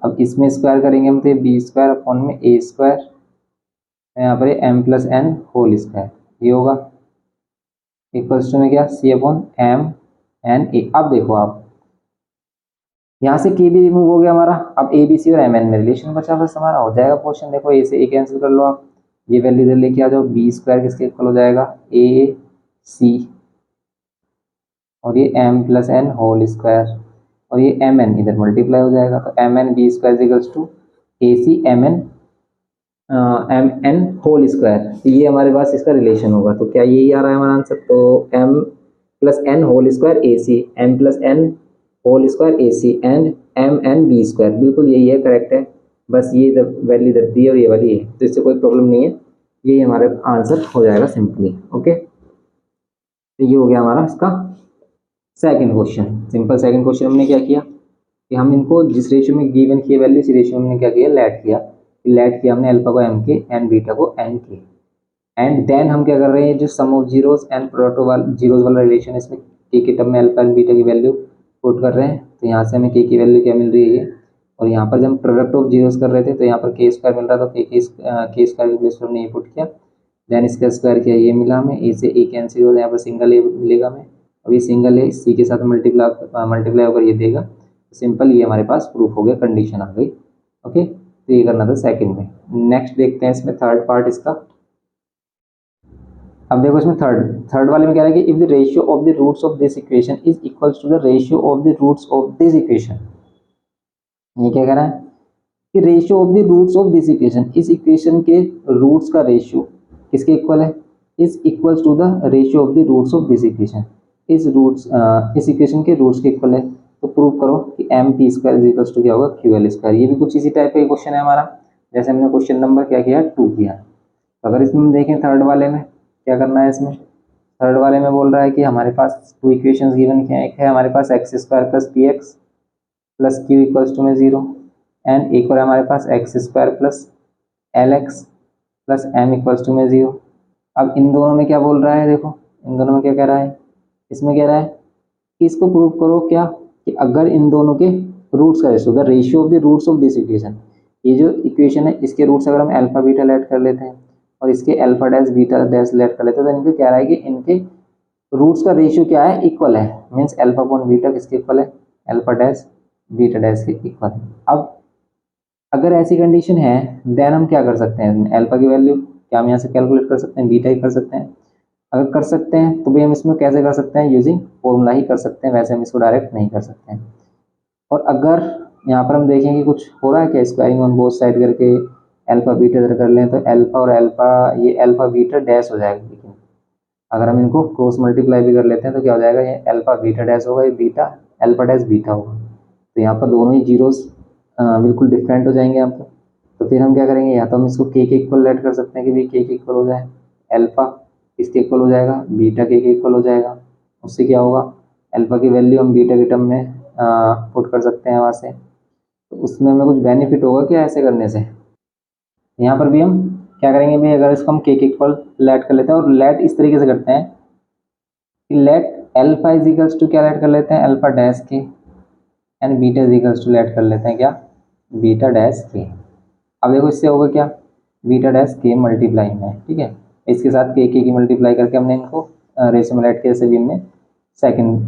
अब इसमें स्क्वायर करेंगे हम तो बी स्क्वायर अपॉन में ए स्क्वायर, यहाँ पर m plus n whole square, ये होगा। इक्वल्स टू में क्या c upon m n a. अब देखो आप यहाँ से के भी रिमूव हो गया हमारा, अब ए बी सी और एम एन में रिलेशन बचा, बस हमारा हो जाएगा क्वेश्चन। देखो ए से ए कैंसिल कर लो आप, ये वैल्यू इधर लेके आ जाओ, बी स्क्वायर किसके इक्वल हो जाएगा ए सी, और ये m plus n whole square, और ये एम एन इधर मल्टीप्लाई हो जाएगा, तो m n b square equals to a c m n whole square. तो ये हमारे पास इसका रिलेशन होगा, तो क्या यही आ रहा है हमारा आंसर। तो m plus n whole square a c, m plus n whole square a c and m n b square, बिल्कुल यही है, करेक्ट है। बस ये वैल्यू इधर दी है और ये वाली है, तो इससे कोई प्रॉब्लम नहीं है, यही हमारा आंसर हो जाएगा सिंपली। ओके, तो ये हो गया हमारा इसका second question. Simple second question हमने क्या किया कि हम इनको जिस रेशियो में गिवन किए वैल्यू, इसी रेशियो में हमने क्या किया लेट किया हमने अल्फा को एम के एंड बीटा को एन के, एंड देन हम क्या कर रहे हैं जो sum of zeros and product of zeros वाला रिलेशन, इसमें के टर्म में अल्फा एंड बीटा की वैल्यू पुट कर रहे हैं। तो यहाँ से हमें के की वैल्यू क्या मिल रही है, और यहाँ पर जब हम प्रोडक्ट ऑफ जीरोस कर रहे थे तो यहाँ पर के स्क्वायर मिल रहा था, तो के स्क्वायर की प्लेस पर हमने ये पुट किया, देन इसका स्क्वायर किया, ये मिला हमें, ए से ए कैंसिल हो, यहाँ पर सिंगल ए मिलेगा हमें, अब ये सिंगल ए सी के साथ मल्टीप्लाई होकर ये देगा। सिंपल, ये हमारे पास प्रूफ हो गया, कंडीशन आ गई। ओके, तो ये करना था सेकंड में। नेक्स्ट देखते हैं इसमें थर्ड पार्ट इसका। अब देखो इसमें थर्ड वाले में क्या है कि if the ratio of the roots of this equation is equals to the ratio of the roots of this equation. ये क्या कह रहा है कि ratio of the roots of this equation, इस इक्वेशन के रूट्स का रेशियो किसके इक्वल है, is equals to the ratio of the roots of this equation, इस इक्वेशन के रूट्स के इक्वल है। तो प्रूव करो कि m P square is equals to क्या होगा क्यू एल स्क्वायर। ये भी कुछ इसी टाइप का क्वेश्चन है हमारा, जैसे हमने क्वेश्चन नंबर क्या किया 2 किया। तो अगर इसमें हम देखें थर्ड वाले में क्या करना है, इसमें थर्ड वाले में बोल रहा है कि हमारे पास टू इक्वेशंस गिवन क्या है, एक है हमारे पास x square plus p x plus q equals to में 0, एंड एक और है हमारे पास x square plus l x plus m equals to में 0। अब इन दोनों में क्या बोल रहा है, देखो इन दोनों में क्या कह रहा है, इसमें कह रहा है कि इसको प्रूव करो क्या कि अगर इन दोनों के रूट्स का ratio, the ratio of the roots of this equation, ये जो इक्वेशन है इसके रूट्स अगर हम अल्फा बीटा लेट कर लेते हैं और इसके alpha dash beta dash let कर लेते हैं, तो इनको क्या रहा है कि इनके रूट्स का रेशियो क्या है, इक्वल है, मीन्स अल्फा अपॉन बीटा किसके इक्वल है, अल्फा डैश बीटा डैश के इक्वल है। अब अगर ऐसी कंडीशन है देन हम क्या कर सकते हैं, अल्फा की वैल्यू क्या हम यहाँ से कैलकुलेट कर सकते हैं, बीटा ही कर सकते हैं। अगर कर सकते हैं तो भी हम इसमें कैसे कर सकते हैं, यूजिंग फॉर्मूला ही कर सकते हैं, वैसे हम इसको डायरेक्ट नहीं कर सकते हैं। और अगर यहाँ पर हम देखें कि कुछ हो रहा है क्या, स्क्वायरिंग ऑन बोथ साइड करके अल्फा बीटा इधर कर लें, तो अल्फा और अल्फा ये अल्फा बीटा डैश हो जाएगा, लेकिन अगर हम इनको क्रॉस मल्टीप्लाई भी कर लेते हैं तो क्या हो जाएगा, ये अल्फा बीटा डैश होगा, ये बीटा अल्फा डैश बीटा होगा। तो यहाँ पर दोनों ही जीरोस बिल्कुल डिफरेंट हो जाएंगे यहाँ पर। तो फिर हम क्या करेंगे, या तो हम इसको के इक्वल लेट कर सकते हैं कि भाई के इक्वल हो जाए, अल्फा इसके इक्वल हो जाएगा, बीटा के इक्वल हो जाएगा। उससे क्या होगा, अल्फा की वैल्यू हम बीटा के टर्म में पुट कर सकते हैं वहाँ से, तो उसमें हमें कुछ बेनिफिट होगा क्या ऐसे करने से। यहाँ पर भी हम क्या करेंगे भाई, अगर इसको हम के इक्वल लेट कर लेते हैं, और लेट इस तरीके से करते हैं कि let alpha is equals to क्या लेट कर लेते हैं, अल्फा डैश के, and beta is equals to let कर लेते हैं क्या, बीटा डैश के। अब देखो इससे होगा क्या, बीटा डैश के मल्टीप्लाई में, ठीक है, इसके साथ के की मल्टीप्लाई करके हमने इनको रेशियो में लेट किया, जैसे भी हमने सेकंड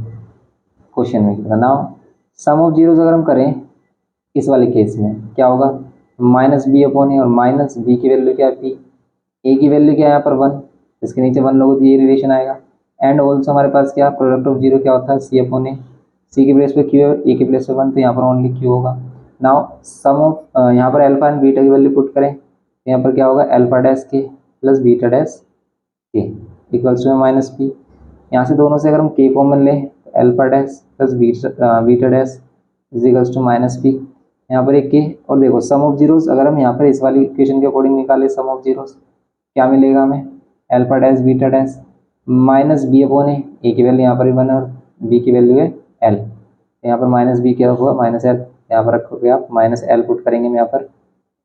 क्वेश्चन में किया। नाउ सम ऑफ जीरोस अगर हम करें इस वाले केस में क्या होगा, माइनस बी अपॉन ए, और माइनस बी की वैल्यू क्या है पी, ए की वैल्यू क्या है यहाँ पर 1, इसके नीचे 1 लोगों तो ये रिलेशन आएगा, एंड ऑल्सो हमारे पास क्या प्रोडक्ट ऑफ जीरो क्या होता है सी अपॉन ए, सी की प्लेस पे क्यू है, ए की प्लेस पे 1, तो यहाँ पर ओनली क्यू होगा। नाउ सम ऑफ यहाँ पर अल्फा एंड बीटा की वैल्यू पुट करें, तो यहाँ पर क्या होगा, alpha dash k plus beta dash के इक्वल्स टू माइनस पी। यहाँ से दोनों से अगर हम के कॉमन लें, alpha dash plus beta dash is equals to minus p, यहाँ पर एक के, और देखो सम ऑफ जीरोस अगर हम यहाँ पर इस वाली इक्वेशन के अकॉर्डिंग निकाले सम ऑफ जीरोस, क्या मिलेगा हमें, alpha dash beta dash minus b upon a की वैल्यू यहाँ पर 1 और बी की वैल्यू है एल, यहाँ पर माइनस बी क्या होगा, माइनस एल, यहाँ पर रखोगे आप माइनस एल पुट करेंगे हम यहाँ पर,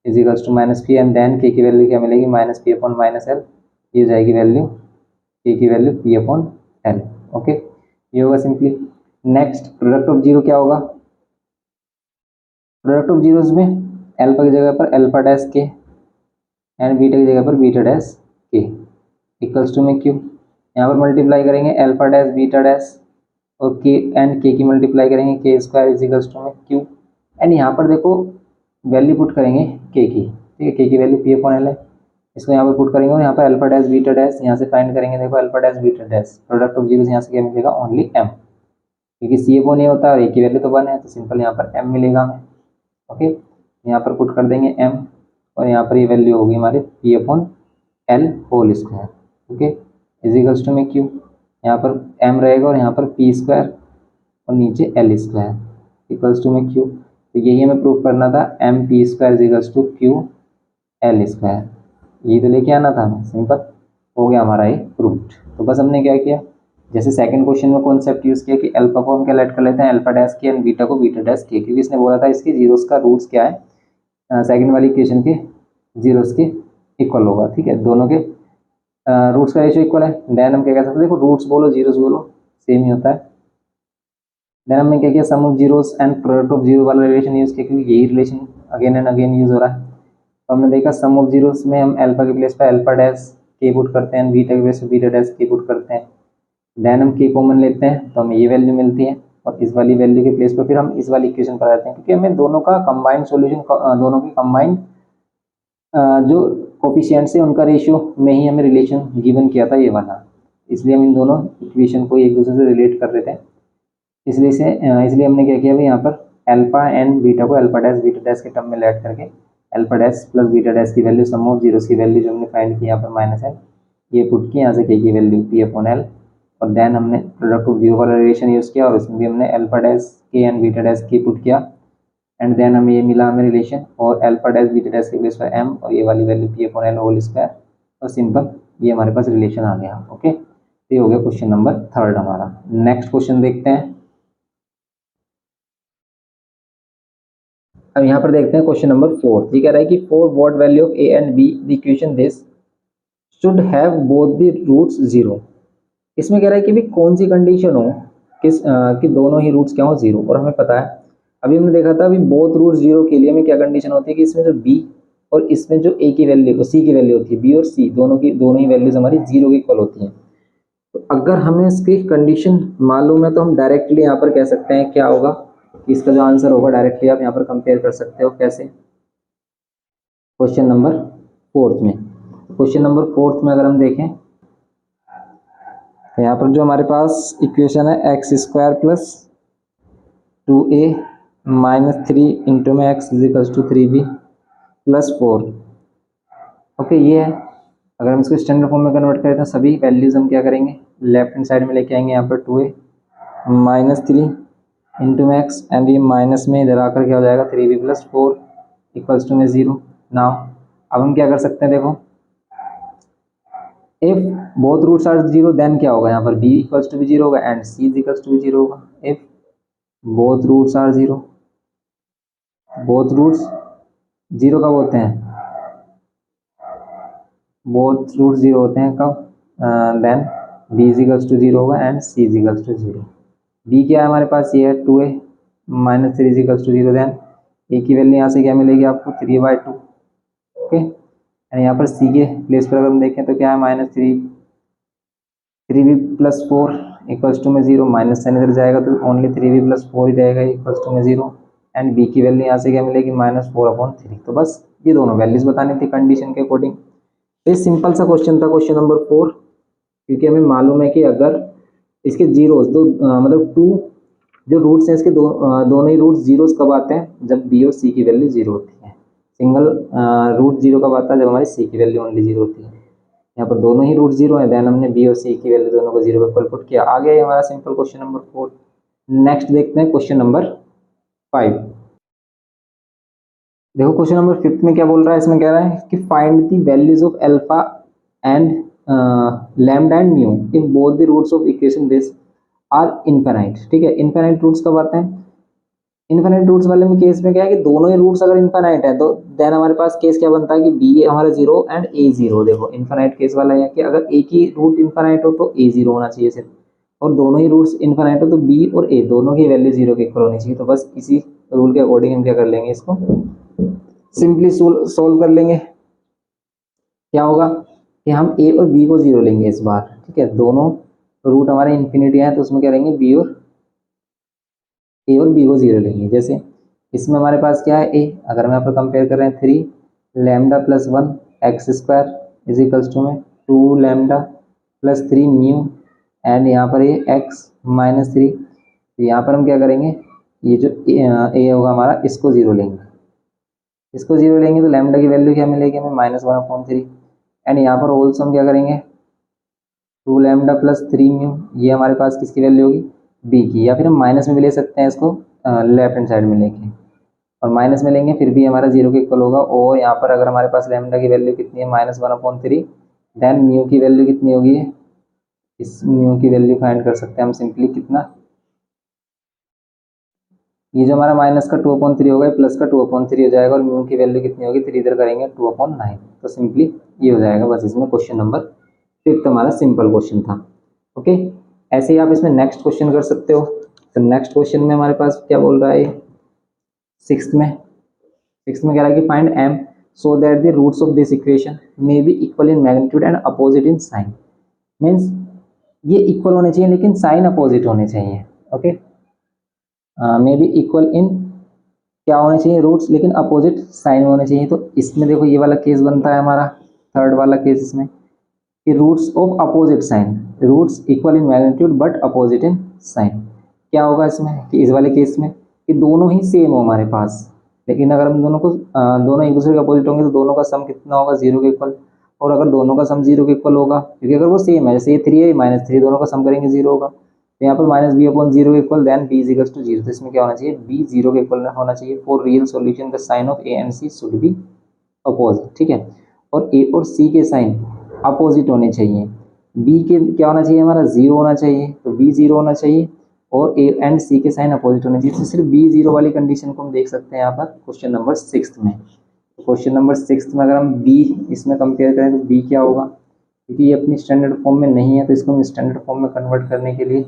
is equals to minus P, and then K की वैल्यू क्या मिलेगी, minus P upon minus L, ये हो जाएगी वैल्यू के की value P upon L. Okay, ये होगा simply. Next product of zero क्या होगा, प्रोडक्ट ऑफ जीरोस में अल्फा की जगह पर अल्फा डैश के एंड बीटा की जगह पर बीटा डैश के इक्वल्स टू में क्यू, यहाँ पर मल्टीप्लाई करेंगे अल्फा डैश बीटा डैश और के एंड के की मल्टीप्लाई करेंगे के स्क्वायर इज इक्वल्स टू में क्यू एंड यहाँ पर देखो वैल्यू पुट करेंगे के की, ठीक है, के की वैल्यू पी अपॉन एल है, इसको यहाँ पर पुट करेंगे और यहाँ पर अल्फा डैश बीटा डैश यहाँ से फाइंड करेंगे। देखो alpha dash beta dash product of zero यहाँ से क्या मिलेगा ओनली एम, क्योंकि सी अपॉन ए होता है और ए की वैल्यू तो 1 है तो सिंपल यहाँ पर एम मिलेगा हमें। ओके, यहाँ पर पुट कर देंगे एम और यहाँ पर ये वैल्यू होगी हमारे P upon L whole square, okay, is equals to में क्यू, यहाँ पर एम रहेगा और यहाँ पर पी स्क्वायर और नीचे एल स्क्वायर इक्वल्स टू में क्यू। तो यही हमें प्रूव करना था, M P square is equals to Q L square, यही तो लेके आना था हमें, सिंपल हो गया हमारा ये प्रूव्ड। तो बस हमने क्या किया, जैसे सेकंड क्वेश्चन में कॉन्सेप्ट यूज़ किया कि अल्फा को हम क्या लेट कर लेते हैं अल्फा डैश के एंड बीटा को बीटा डैश के, क्योंकि इसने बोला था इसके जीरोस का रूट्स क्या है सेकंड वाली इक्वेशन के जीरोस के इक्वल होगा, ठीक है, दोनों के रूट्स का रेशियो इक्वल है। देन हम क्या कह सकते हैं, देखो रूट्स बोलो जीरोस बोलो सेम ही होता है। देन हमने क्या किया, sum of zeros and product of zero वाला रिलेशन यूज़ किया, क्योंकि यही relation again and again use हो रहा है। तो हमने देखा सम ऑफ जीरोस में हम अल्फा के प्लेस पे अल्फा डैश के पुट करते हैं, बीटा के प्लेस पे बीटा डैश के पुट करते हैं। देन हम के कॉमन लेते हैं तो हमें ये वैल्यू मिलती है और इस वाली वैल्यू के प्लेस पर फिर हम इस वाली इक्वेशन पर आते हैं, क्योंकि हमें दोनों का कंबाइंड सॉल्यूशन, दोनों की कंबाइंड जो कोफिशिएंट्स है उनका रेशियो में ही हमें रिलेशन गिवन किया था ये वाला, इसलिए हम इन दोनों इक्वेशन को एक दूसरे से रिलेट कर रहे थे। इसलिए हमने क्या किया भाई, यहाँ पर अल्फा एंड बीटा को अल्फा डैश बीटा डैश के टर्म में लेट करके alpha dash plus beta dash की वैल्यू सम ऑफ जीरोस की वैल्यू जो हमने फाइंड की यहाँ पर माइनस है ये पुट की, यहाँ से के की वैल्यू पी अपॉन एल और देन हमने प्रोडक्ट ऑफ जीरो वाला रिलेशन यूज़ किया और इसमें भी हमने अल्फा डैश के and beta dash K put किया एंड देन हमें ये मिला हमें रिलेशन और अल्फा डैश बीटा डैश के प्लेस पर एम और ये वाली value P upon L whole square और सिंपल ये हमारे पास रिलेशन आ गया। ओके, तो ये हो गया क्वेश्चन नंबर थर्ड हमारा। नेक्स्ट क्वेश्चन देखते हैं। अब यहाँ पर देखते हैं क्वेश्चन नंबर 4। ये कह रहा है कि for what value of A and B the equation this should have both the roots zero. इसमें कह रहा है कि भी कौन सी कंडीशन हो कि दोनों ही रूट्स क्या हो जीरो, और हमें पता है अभी हमने देखा था अभी बोथ रूट्स जीरो के लिए हमें क्या कंडीशन होती है कि इसमें जो बी और इसमें जो ए की वैल्यू सी की वैल्यू होती है, बी और सी दोनों ही वैल्यूज हमारी जीरो की इक्वल होती हैं। तो अगर हमें इसकी कंडीशन मालूम है तो हम डायरेक्टली यहाँ पर कह सकते हैं क्या होगा, इसका जो आंसर होगा डायरेक्टली आप यहाँ पर कंपेयर कर सकते हो। कैसे, क्वेश्चन नंबर 4 में, क्वेश्चन नंबर 4 में अगर हम देखें तो यहाँ पर जो हमारे पास इक्वेशन है x square plus 2a minus 3 into में x is equals to 3b plus 4। Okay, ये है। अगर हम इसको स्टैंडर्ड फॉर्म में कन्वर्ट करें तो सभी वैल्यूज हम क्या करेंगे, लेफ्ट हैंड साइड में लेके आएंगे। यहाँ पर 2a माइनस 3 इंटू में एक्स एंड ये माइनस में इधर आकर क्या हो जाएगा 3b प्लस 4 इक्वल्स टू में 0। नाउ अब हम क्या कर सकते हैं, देखो if both roots are zero then क्या होगा, यहाँ पर b इक्वल्स टू भी जीरो होगा and c is equals to भी जीरो होगा। If both roots are zero, both roots zero कब होते हैं, बोथ रूट्स जीरो होते हैं कब, then b is equals to zero होगा and c is equals to zero. b क्या है हमारे पास, ये है 2a minus 3 is equals to zero, then a की वैल्यू यहाँ से क्या मिलेगी आपको 3/2। ओके, एंड यहाँ पर c के प्लेस पर अगर हम देखें तो क्या है minus 3b plus 4 equals to में 0, माइनस साइन इधर जाएगा तो ओनली 3b प्लस 4 ही रहेगा इक्वल्स टू में 0 एंड b की वैल्यू यहाँ से क्या मिलेगी -4/3। तो बस ये दोनों वैल्यूज बतानी थी कंडीशन के अकॉर्डिंग। तो ये सिंपल सा क्वेश्चन था क्वेश्चन नंबर 4, क्योंकि हमें मालूम है कि अगर इसके जीरोस मतलब 2 जो रूट्स हैं इसके दोनों ही रूट्स जीरोस कब आते हैं, जब b और c की वैल्यू जीरो होती है। सिंगल रूट जीरो कब आता है, जब हमारी c की वैल्यू ओनली जीरो होती है। यहाँ पर दोनों ही रूट जीरो है, देन हमने b और c की वैल्यू दोनों को जीरो पे इक्वल पुट किया। आ गया हमारा सिंपल क्वेश्चन नंबर 4। नेक्स्ट देखते हैं क्वेश्चन नंबर 5। देखो क्वेश्चन नंबर 5 में क्या बोल रहा है, इसमें कह रहा है कि find the values of alpha and lambda and mu in both the roots of equation this are infinite. ठीक है, इनफाइनाइट रूट्स कब आते हैं, इनफाइनाइट रूट्स वाले में केस में क्या है कि दोनों ही रूट्स अगर इनफाइनाइट है तो देन हमारे पास केस क्या बनता है कि बी हमारा 0 एंड ए 0। देखो इनफाइनाइट केस वाला है कि अगर एक ही रूट इनफाइनाइट हो तो ए 0 होना चाहिए सिर्फ, और दोनों ही रूट्स इनफाइनाइट हो तो बी और ए दोनों की वैल्यू 0 के इक्वल होनी चाहिए। तो बस इसी रूल के अकॉर्डिंग हम क्या कर लेंगे, इसको सिंपली सोल्व कर लेंगे। क्या होगा कि हम ए और बी को 0 लेंगे इस बार, ठीक है, दोनों रूट हमारे इन्फिनिटी हैं तो उसमें क्या रहेंगे बी और ए और बी को 0 लेंगे। जैसे इसमें हमारे पास क्या है ए, अगर हम यहाँ पर कंपेयर कर रहे हैं 3 lambda plus 1 X square is equals to में 2 लैम्डा प्लस 3 म्यू एंड यहाँ पर ये एक्स माइनस 3। तो यहाँ पर हम क्या करेंगे, ये जो ए होगा हमारा इसको 0 लेंगे, इसको 0 लेंगे तो लैम्डा की वैल्यू क्या मिलेगी हमें -1/3 एंड यहाँ पर होल्स हम क्या करेंगे 2 लैम्डा प्लस 3 म्यू, ये हमारे पास किसकी वैल्यू होगी बी की, या फिर हम माइनस में भी ले सकते हैं इसको लेफ्ट हैंड साइड में लेके, और माइनस में लेंगे फिर भी हमारा 0 के इक्वल होगा। और यहाँ पर अगर हमारे पास लैम्डा की वैल्यू कितनी है -1/3, देन म्यू की वैल्यू कितनी होगी, इस म्यू की वैल्यू फाइंड कर सकते हैं हम सिंपली कितना, ये जो हमारा माइनस का 2/3 होगा प्लस का 2/3 हो जाएगा और म्यू की वैल्यू कितनी होगी 3 इधर करेंगे 2/9, तो सिंपली ये हो जाएगा। बस इसमें क्वेश्चन नंबर 5 हमारा सिंपल क्वेश्चन था। ओके, ऐसे ही आप इसमें नेक्स्ट क्वेश्चन कर सकते हो। तो नेक्स्ट क्वेश्चन में हमारे पास क्या बोल रहा है, सिक्स्थ में कह रहा है कि find m so that the roots of this equation may be equal in magnitude and opposite in sign. Means ये इक्वल होने चाहिए लेकिन साइन अपोजिट होने चाहिए। Okay, may be equal in क्या होने चाहिए रूट्स, लेकिन अपोजिट साइन होने चाहिए। तो इसमें देखो ये वाला केस बनता है हमारा थर्ड वाला केस इसमें कि roots of opposite sign, roots equal in magnitude but opposite in sign. क्या होगा इसमें कि इस वाले केस में कि दोनों ही सेम हो हमारे पास, लेकिन अगर हम दोनों को दोनों एक दूसरे के अपोजिट होंगे तो दोनों का सम कितना होगा 0 के इक्वल। और अगर दोनों का सम 0 के इक्वल होगा, क्योंकि अगर वो सेम है जैसे ये 3 है -3, दोनों का सम करेंगे 0 होगा, तो यहाँ पर -b/0 के equal then b equals to 0। तो इसमें क्या होना चाहिए b 0 के इक्वल होना चाहिए। For real solution the sign of a and c should be opposite, ठीक है, और a और c के साइन अपोजिट होने चाहिए। b के क्या होना चाहिए हमारा 0 होना चाहिए, तो b 0 होना चाहिए और a एंड c के साइन अपोजिट होने चाहिए। तो सिर्फ b 0 वाली कंडीशन को हम देख सकते हैं यहाँ पर क्वेश्चन नंबर 6 में। क्वेश्चन नंबर 6 में अगर हम b इसमें कंपेयर करें तो b क्या होगा, क्योंकि ये अपनी स्टैंडर्ड फॉर्म में नहीं है तो इसको हम स्टैंडर्ड फॉर्म में कन्वर्ट करने के लिए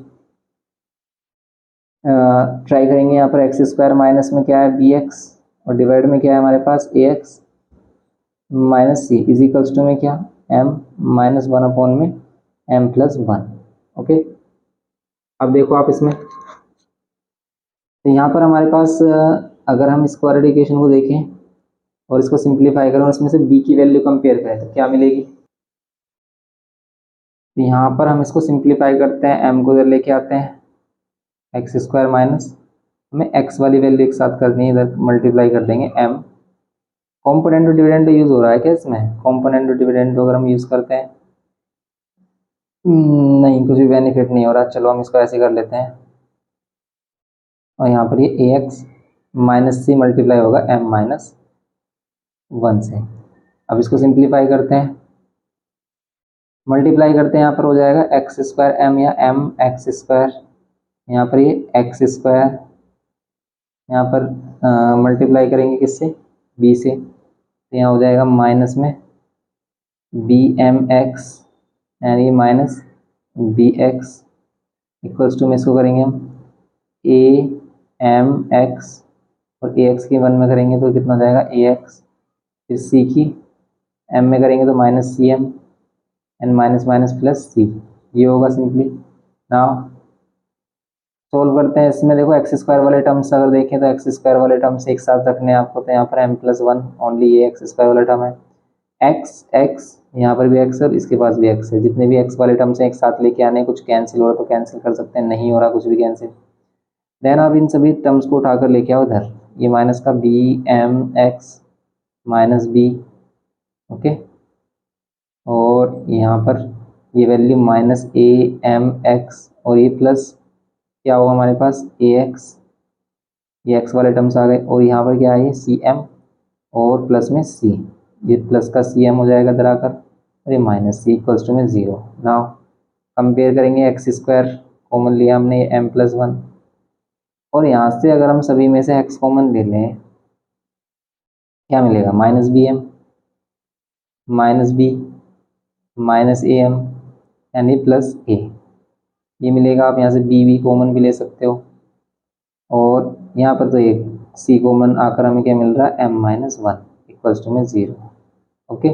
ट्राई करेंगे। यहाँ पर एक्स स्क्वायर माइनस में क्या है बी एक्स और डिवाइड में क्या है हमारे पास ए x minus c is equals to में क्या m -1 में m+1। ओके, अब देखो आप इसमें तो यहाँ पर हमारे पास अगर हम स्क्वायर इक्वेशन को देखें और इसको सिंप्लीफाई करें और इसमें से b की वैल्यू कंपेयर करें तो क्या मिलेगी। तो यहाँ पर हम इसको सिंप्लीफाई करते हैं, m को इधर लेके आते हैं, एक्स स्क्वायर माइनस हमें x वाली वैल्यू एक साथ करनी है, इधर मल्टीप्लाई कर देंगे m। कॉम्पोनेंट और डिविडेंड यूज हो रहा है क्या इसमें, कॉम्पोनेंट और डिविडेंड अगर हम यूज करते हैं नहीं, कुछ भी बेनिफिट नहीं हो रहा। चलो हम इसको ऐसे कर लेते हैं और यहाँ पर ये ए एक्स माइनस सी मल्टीप्लाई होगा m-1 से। अब इसको सिंप्लीफाई करते हैं, मल्टीप्लाई करते हैं, यहाँ पर हो जाएगा एक्स स्क्वायर m या m एक्स स्क्वायर, यहाँ पर ये एक्स स्क्वायर, यहाँ पर मल्टीप्लाई करेंगे किससे b से, तो यहाँ हो जाएगा माइनस में बी एम एक्स एंड ये minus B X equals to में इसको करेंगे हम ए एम एक्स और ए एक्स की 1 में करेंगे तो कितना हो जाएगा ए एक्स, फिर सी की एम में करेंगे तो minus c m and minus minus plus c, ये होगा सिंपली। नाउ सोल्व करते हैं इसमें, देखो एक्स स्क्वायर वाले टर्म्स अगर देखें तो एक्स स्क्वायर वाले टर्म्स एक साथ रखने आपको, तो यहाँ पर m+1 ओनली ये एक्स स्क्वायर वाला टर्म है, एक्स एक्स यहाँ पर भी एक्स है और इसके पास भी एक्स है, जितने भी एक्स वाले टर्म्स हैं एक साथ लेके आने, कुछ कैंसिल हो रहा तो कैंसिल कर सकते हैं, नहीं हो रहा कुछ भी कैंसिल, देन आप इन सभी टर्म्स को उठाकर लेके आओ इधर, ये माइनस का B M X minus B, okay, और यहाँ पर ये value minus A M X और ये प्लस क्या होगा हमारे पास ए एक्स, ये एक्स वाले टर्म्स आ गए, और यहाँ पर क्या है सी एम और प्लस में सी, ये प्लस का सी एम हो जाएगा इधर आकर और ये माइनस सी इक्वल्स टू में 0। नाउ कंपेयर करेंगे एक्स स्क्वायर कॉमन लिया हमने m+1 और यहाँ से अगर हम सभी में से x कॉमन ले लें क्या मिलेगा minus B M minus B minus A M यानी प्लस ए, ये मिलेगा। आप यहाँ से बी कॉमन भी ले सकते हो और यहाँ पर तो एक सी कॉमन आकर हमें क्या मिल रहा है m-1 इक्वल्स टू में 0। ओके,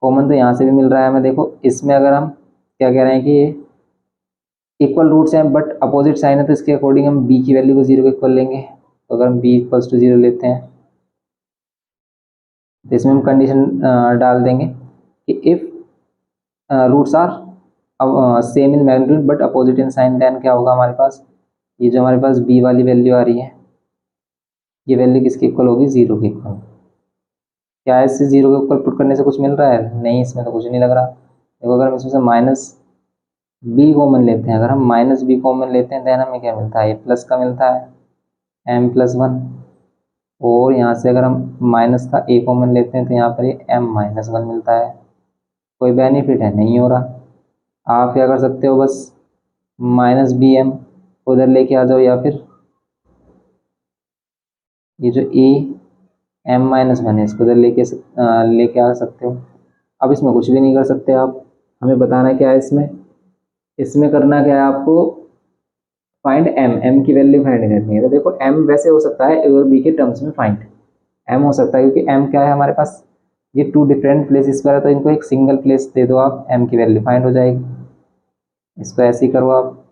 कॉमन तो यहाँ से भी मिल रहा है हमें, देखो इसमें अगर हम क्या कह रहे हैं कि ये इक्वल रूट्स हैं बट अपोजिट साइन है, तो इसके अकॉर्डिंग हम b की वैल्यू को 0 के इक्वल लेंगे। तो अगर हम b इक्वल्स टू 0 लेते हैं तो इसमें हम कंडीशन डाल देंगे कि if roots are same in magnitude but opposite in sign, then क्या होगा हमारे पास, ये जो हमारे पास b वाली वैल्यू आ रही है ये वैल्यू किसके इक्वल होगी, 0 के इक्वल। क्या इससे 0 के ऊपर पुट करने से कुछ मिल रहा है, नहीं, इसमें तो कुछ नहीं लग रहा। देखो अगर हम इसमें से माइनस बी कॉमन लेते हैं, अगर हम माइनस बी कॉमन लेते हैं देन हमें क्या मिलता है, ए प्लस का मिलता है m+1, और यहाँ से अगर हम माइनस का ए कॉमन लेते हैं तो यहाँ पर ये m-1 मिलता है। कोई बेनिफिट है, नहीं हो रहा। आप क्या कर सकते हो, बस -bm उधर लेके आ जाओ, या फिर ये जो ए m-1 है इसको उधर लेके आ सकते हो। अब इसमें कुछ भी नहीं कर सकते आप, हमें बताना क्या है इसमें, इसमें करना क्या है आपको, फाइंड m की वैल्यू फाइंड करनी है। तो देखो m वैसे हो सकता है ए और बी के टर्म्स में फाइंड m हो सकता है, क्योंकि m क्या है हमारे पास, ये 2 डिफरेंट प्लेसेस पर है, तो इनको एक सिंगल प्लेस दे दो आप, m की वैल्यू फाइंड हो जाएगी। इसको ऐसे ही करो आप,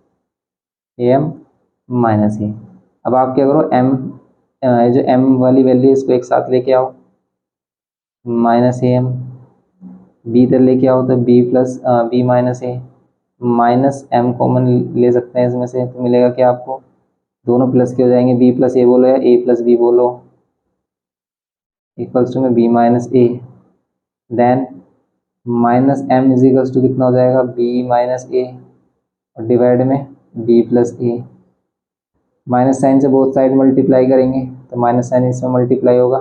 am-a। अब आप क्या करो, जो m वाली वैल्यू इसको एक साथ लेके आओ, -am, b इधर लेके आओ तो b+b-a, -m कॉमन ले सकते हैं इसमें से, तो मिलेगा क्या आपको, दोनों प्लस के हो जाएंगे, b+a बोलो या a+b बोलो, इक्वल्स टू में b-a, then -m equals to कितना हो जाएगा, b-a, और डिवाइड में b+a, माइनस साइन से बोथ साइड मल्टीप्लाई करेंगे तो माइनस साइन इसमें मल्टीप्लाई होगा,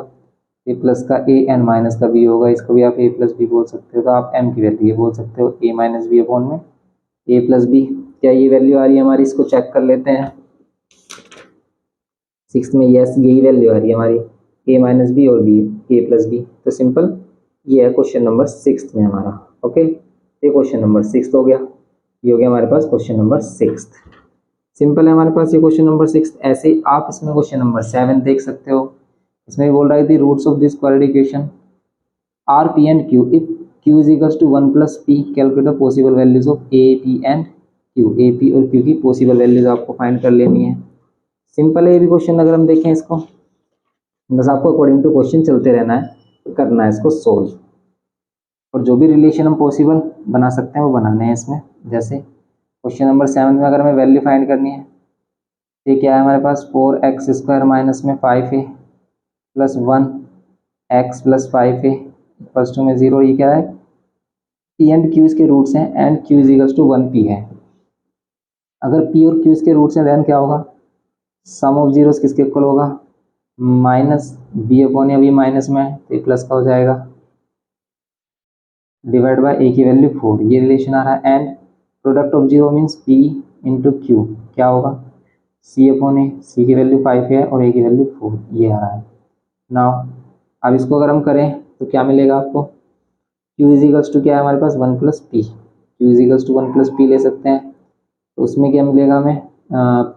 a प्लस का a एंड माइनस का b होगा, इसको भी आप a+b बोल सकते हो। तो आप m की वैल्यू ये बोल सकते हो, a-b अपॉन में a+b। क्या ये वैल्यू आ रही है हमारी, इसको चेक कर लेते हैं। 6th में यस यही वैल्यू आ रही है हमारी, a-b और b, a+b। तो सिंपल ये है क्वेश्चन नंबर 6 में हमारा। ओके, ये क्वेश्चन नंबर 6 हो गया, ये हो गया हमारे पास क्वेश्चन नंबर 6। सिंपल है हमारे पास ये क्वेश्चन नंबर 6। ऐसे ही आप इसमें क्वेश्चन नंबर 7 देख सकते हो, इसमें बोल रहा है the roots of this quadratic equation are P and Q, if Q is equals to 1+p, calculate the possible values of a P and Q. A P और क्यू की पॉसिबल वैल्यूज आपको फाइंड कर लेनी है। सिंपल है ये भी क्वेश्चन, अगर हम देखें इसको, बस आपको अकॉर्डिंग टू क्वेश्चन चलते रहना है, करना है इसको सोल्व, और जो भी रिलेशन हम पॉसिबल बना सकते हैं वो बनाने हैं इसमें। जैसे क्वेश्चन नंबर 7 में अगर हमें वैल्यू फाइंड करनी है, ये क्या है हमारे पास, 4x² माइनस में 5a plus 1x plus 5a equals to में 0। ये क्या है, p एंड q इसके रूट्स हैं and q is equals to 1p है। अगर p और q इसके रूट्स हैं देन क्या होगा, सम ऑफ जीरोस किसके इक्वल होगा, -b अपॉन या b माइनस में तो प्लस का हो जाएगा, डिवाइड बाय a की वैल्यू 4, ये रिलेशन आ रहा है। And product of zero means p into Q, क्या होगा, c अपॉन ए, c की वैल्यू 5 है और a की वैल्यू 4, ये आ रहा है। नाउ अब इसको अगर हम करें तो क्या मिलेगा आपको, q इज इक्वल्स टू क्या है हमारे पास, 1+p, q is equals to 1+p ले सकते हैं। तो उसमें क्या मिलेगा हमें,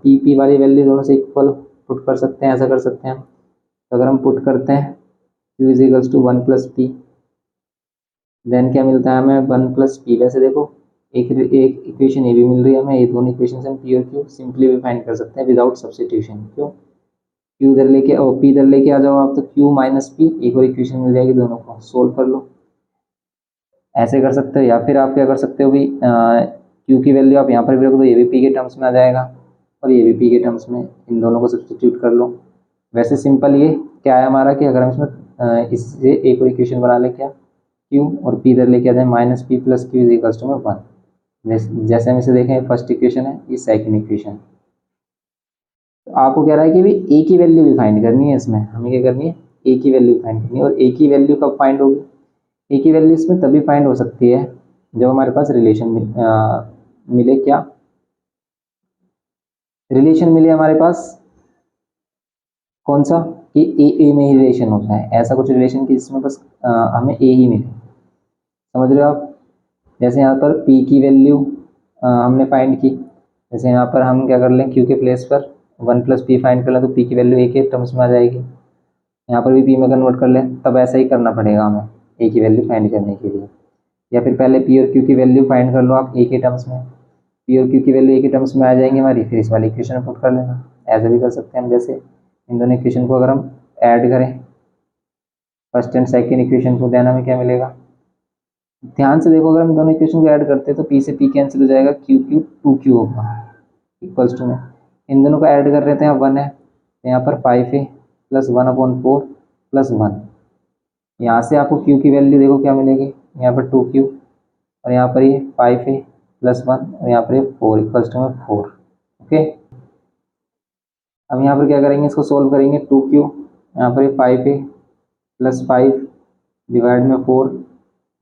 p वाली वैल्यू दोनों से इक्वल पुट कर सकते हैं, ऐसा कर सकते हैं। तो अगर हम पुट करते हैं q is equals to 1+p, then क्या मिलता है हमें, 1+p। वैसे देखो एक इक्वेशन ये भी मिल रही है हमें, ये दोनों इक्वेशन से हम p और q सिंपली भी फाइंड कर सकते हैं विदाउट सब्सटीट्यूशन। क्यों, q इधर लेके आओ, p इधर लेके आ जाओ आप, तो q माइनस p, एक और इक्वेशन मिल जाएगी, दोनों को सोल्व कर लो, ऐसे कर सकते हो। या फिर आप क्या कर सकते हो भी, q की वैल्यू आप यहाँ पर भी रख दो, ये भी p के टर्म्स में आ जाएगा और ये भी p के टर्म्स में, इन दोनों को सब्सटीट्यूट कर लो। वैसे सिंपल ये क्या है हमारा कि अगर हम इसमें इससे एक और इक्वेशन बना ले, क्या, q और p इधर लेके आ जाए, -p + q is equals to 1। जैसे हम इसे देखें, फर्स्ट इक्वेशन है, ये सेकंड इक्वेशन। तो आपको कह रहा है कि भी ए की वैल्यू भी फाइंड करनी है, इसमें हमें क्या करनी है, ए की वैल्यू फाइंड करनी है। और ए की वैल्यू कब फाइंड होगी, ए की वैल्यू इसमें तभी फाइंड हो सकती है जब हमारे पास रिलेशन मिले, क्या रिलेशन मिले हमारे पास, कौन सा, कि ए में ही रिलेशन होता है, ऐसा कुछ रिलेशन की जिसमें बस हमें ए ही मिले, समझ रहे हो आप। जैसे यहाँ पर p की वैल्यू हमने फाइंड की, जैसे यहाँ पर हम क्या कर लें, q के प्लेस पर 1+p फाइंड कर लें, तो p की वैल्यू a के टर्म्स में आ जाएगी। यहाँ पर भी p में कन्वर्ट कर लें, तब ऐसा ही करना पड़ेगा हमें a की वैल्यू फाइंड करने के लिए। या फिर पहले पी और क्यू की वैल्यू फाइंड कर लो आप एक ही टर्म्स में, पी और क्यू की वैल्यू एक ही टर्म्स में आ जाएंगी हमारी, फिर इस वाली इक्वेशन पुट कर लेना। ऐसे भी कर सकते हैं हम, जैसे इन दोनों इक्वेशन को अगर हम ऐड करें, फर्स्ट एंड सेकेंड इक्वेशन को, देना में क्या मिलेगा, ध्यान से देखो, अगर हम दोनों इक्वेशन को ऐड करते हैं तो पी से पी कैंसिल हो जाएगा, क्यू क्यू टू क्यू होगा इक्वल्स टू में, इन दोनों को ऐड कर रहे थे, यहाँ वन है तो यहाँ पर 5a प्लस 1/4 प्लस 1, यहाँ से आपको क्यू की वैल्यू देखो क्या मिलेगी, यहाँ पर 2q और यहाँ पर ये 5a प्लस 1 और यहाँ पर ये 4 इक्वल्स टू में 4। ओके, अब यहाँ पर क्या करेंगे, इसको सोल्व करेंगे, 2q यहाँ पर ये 5a प्लस 5 डिवाइड में 4,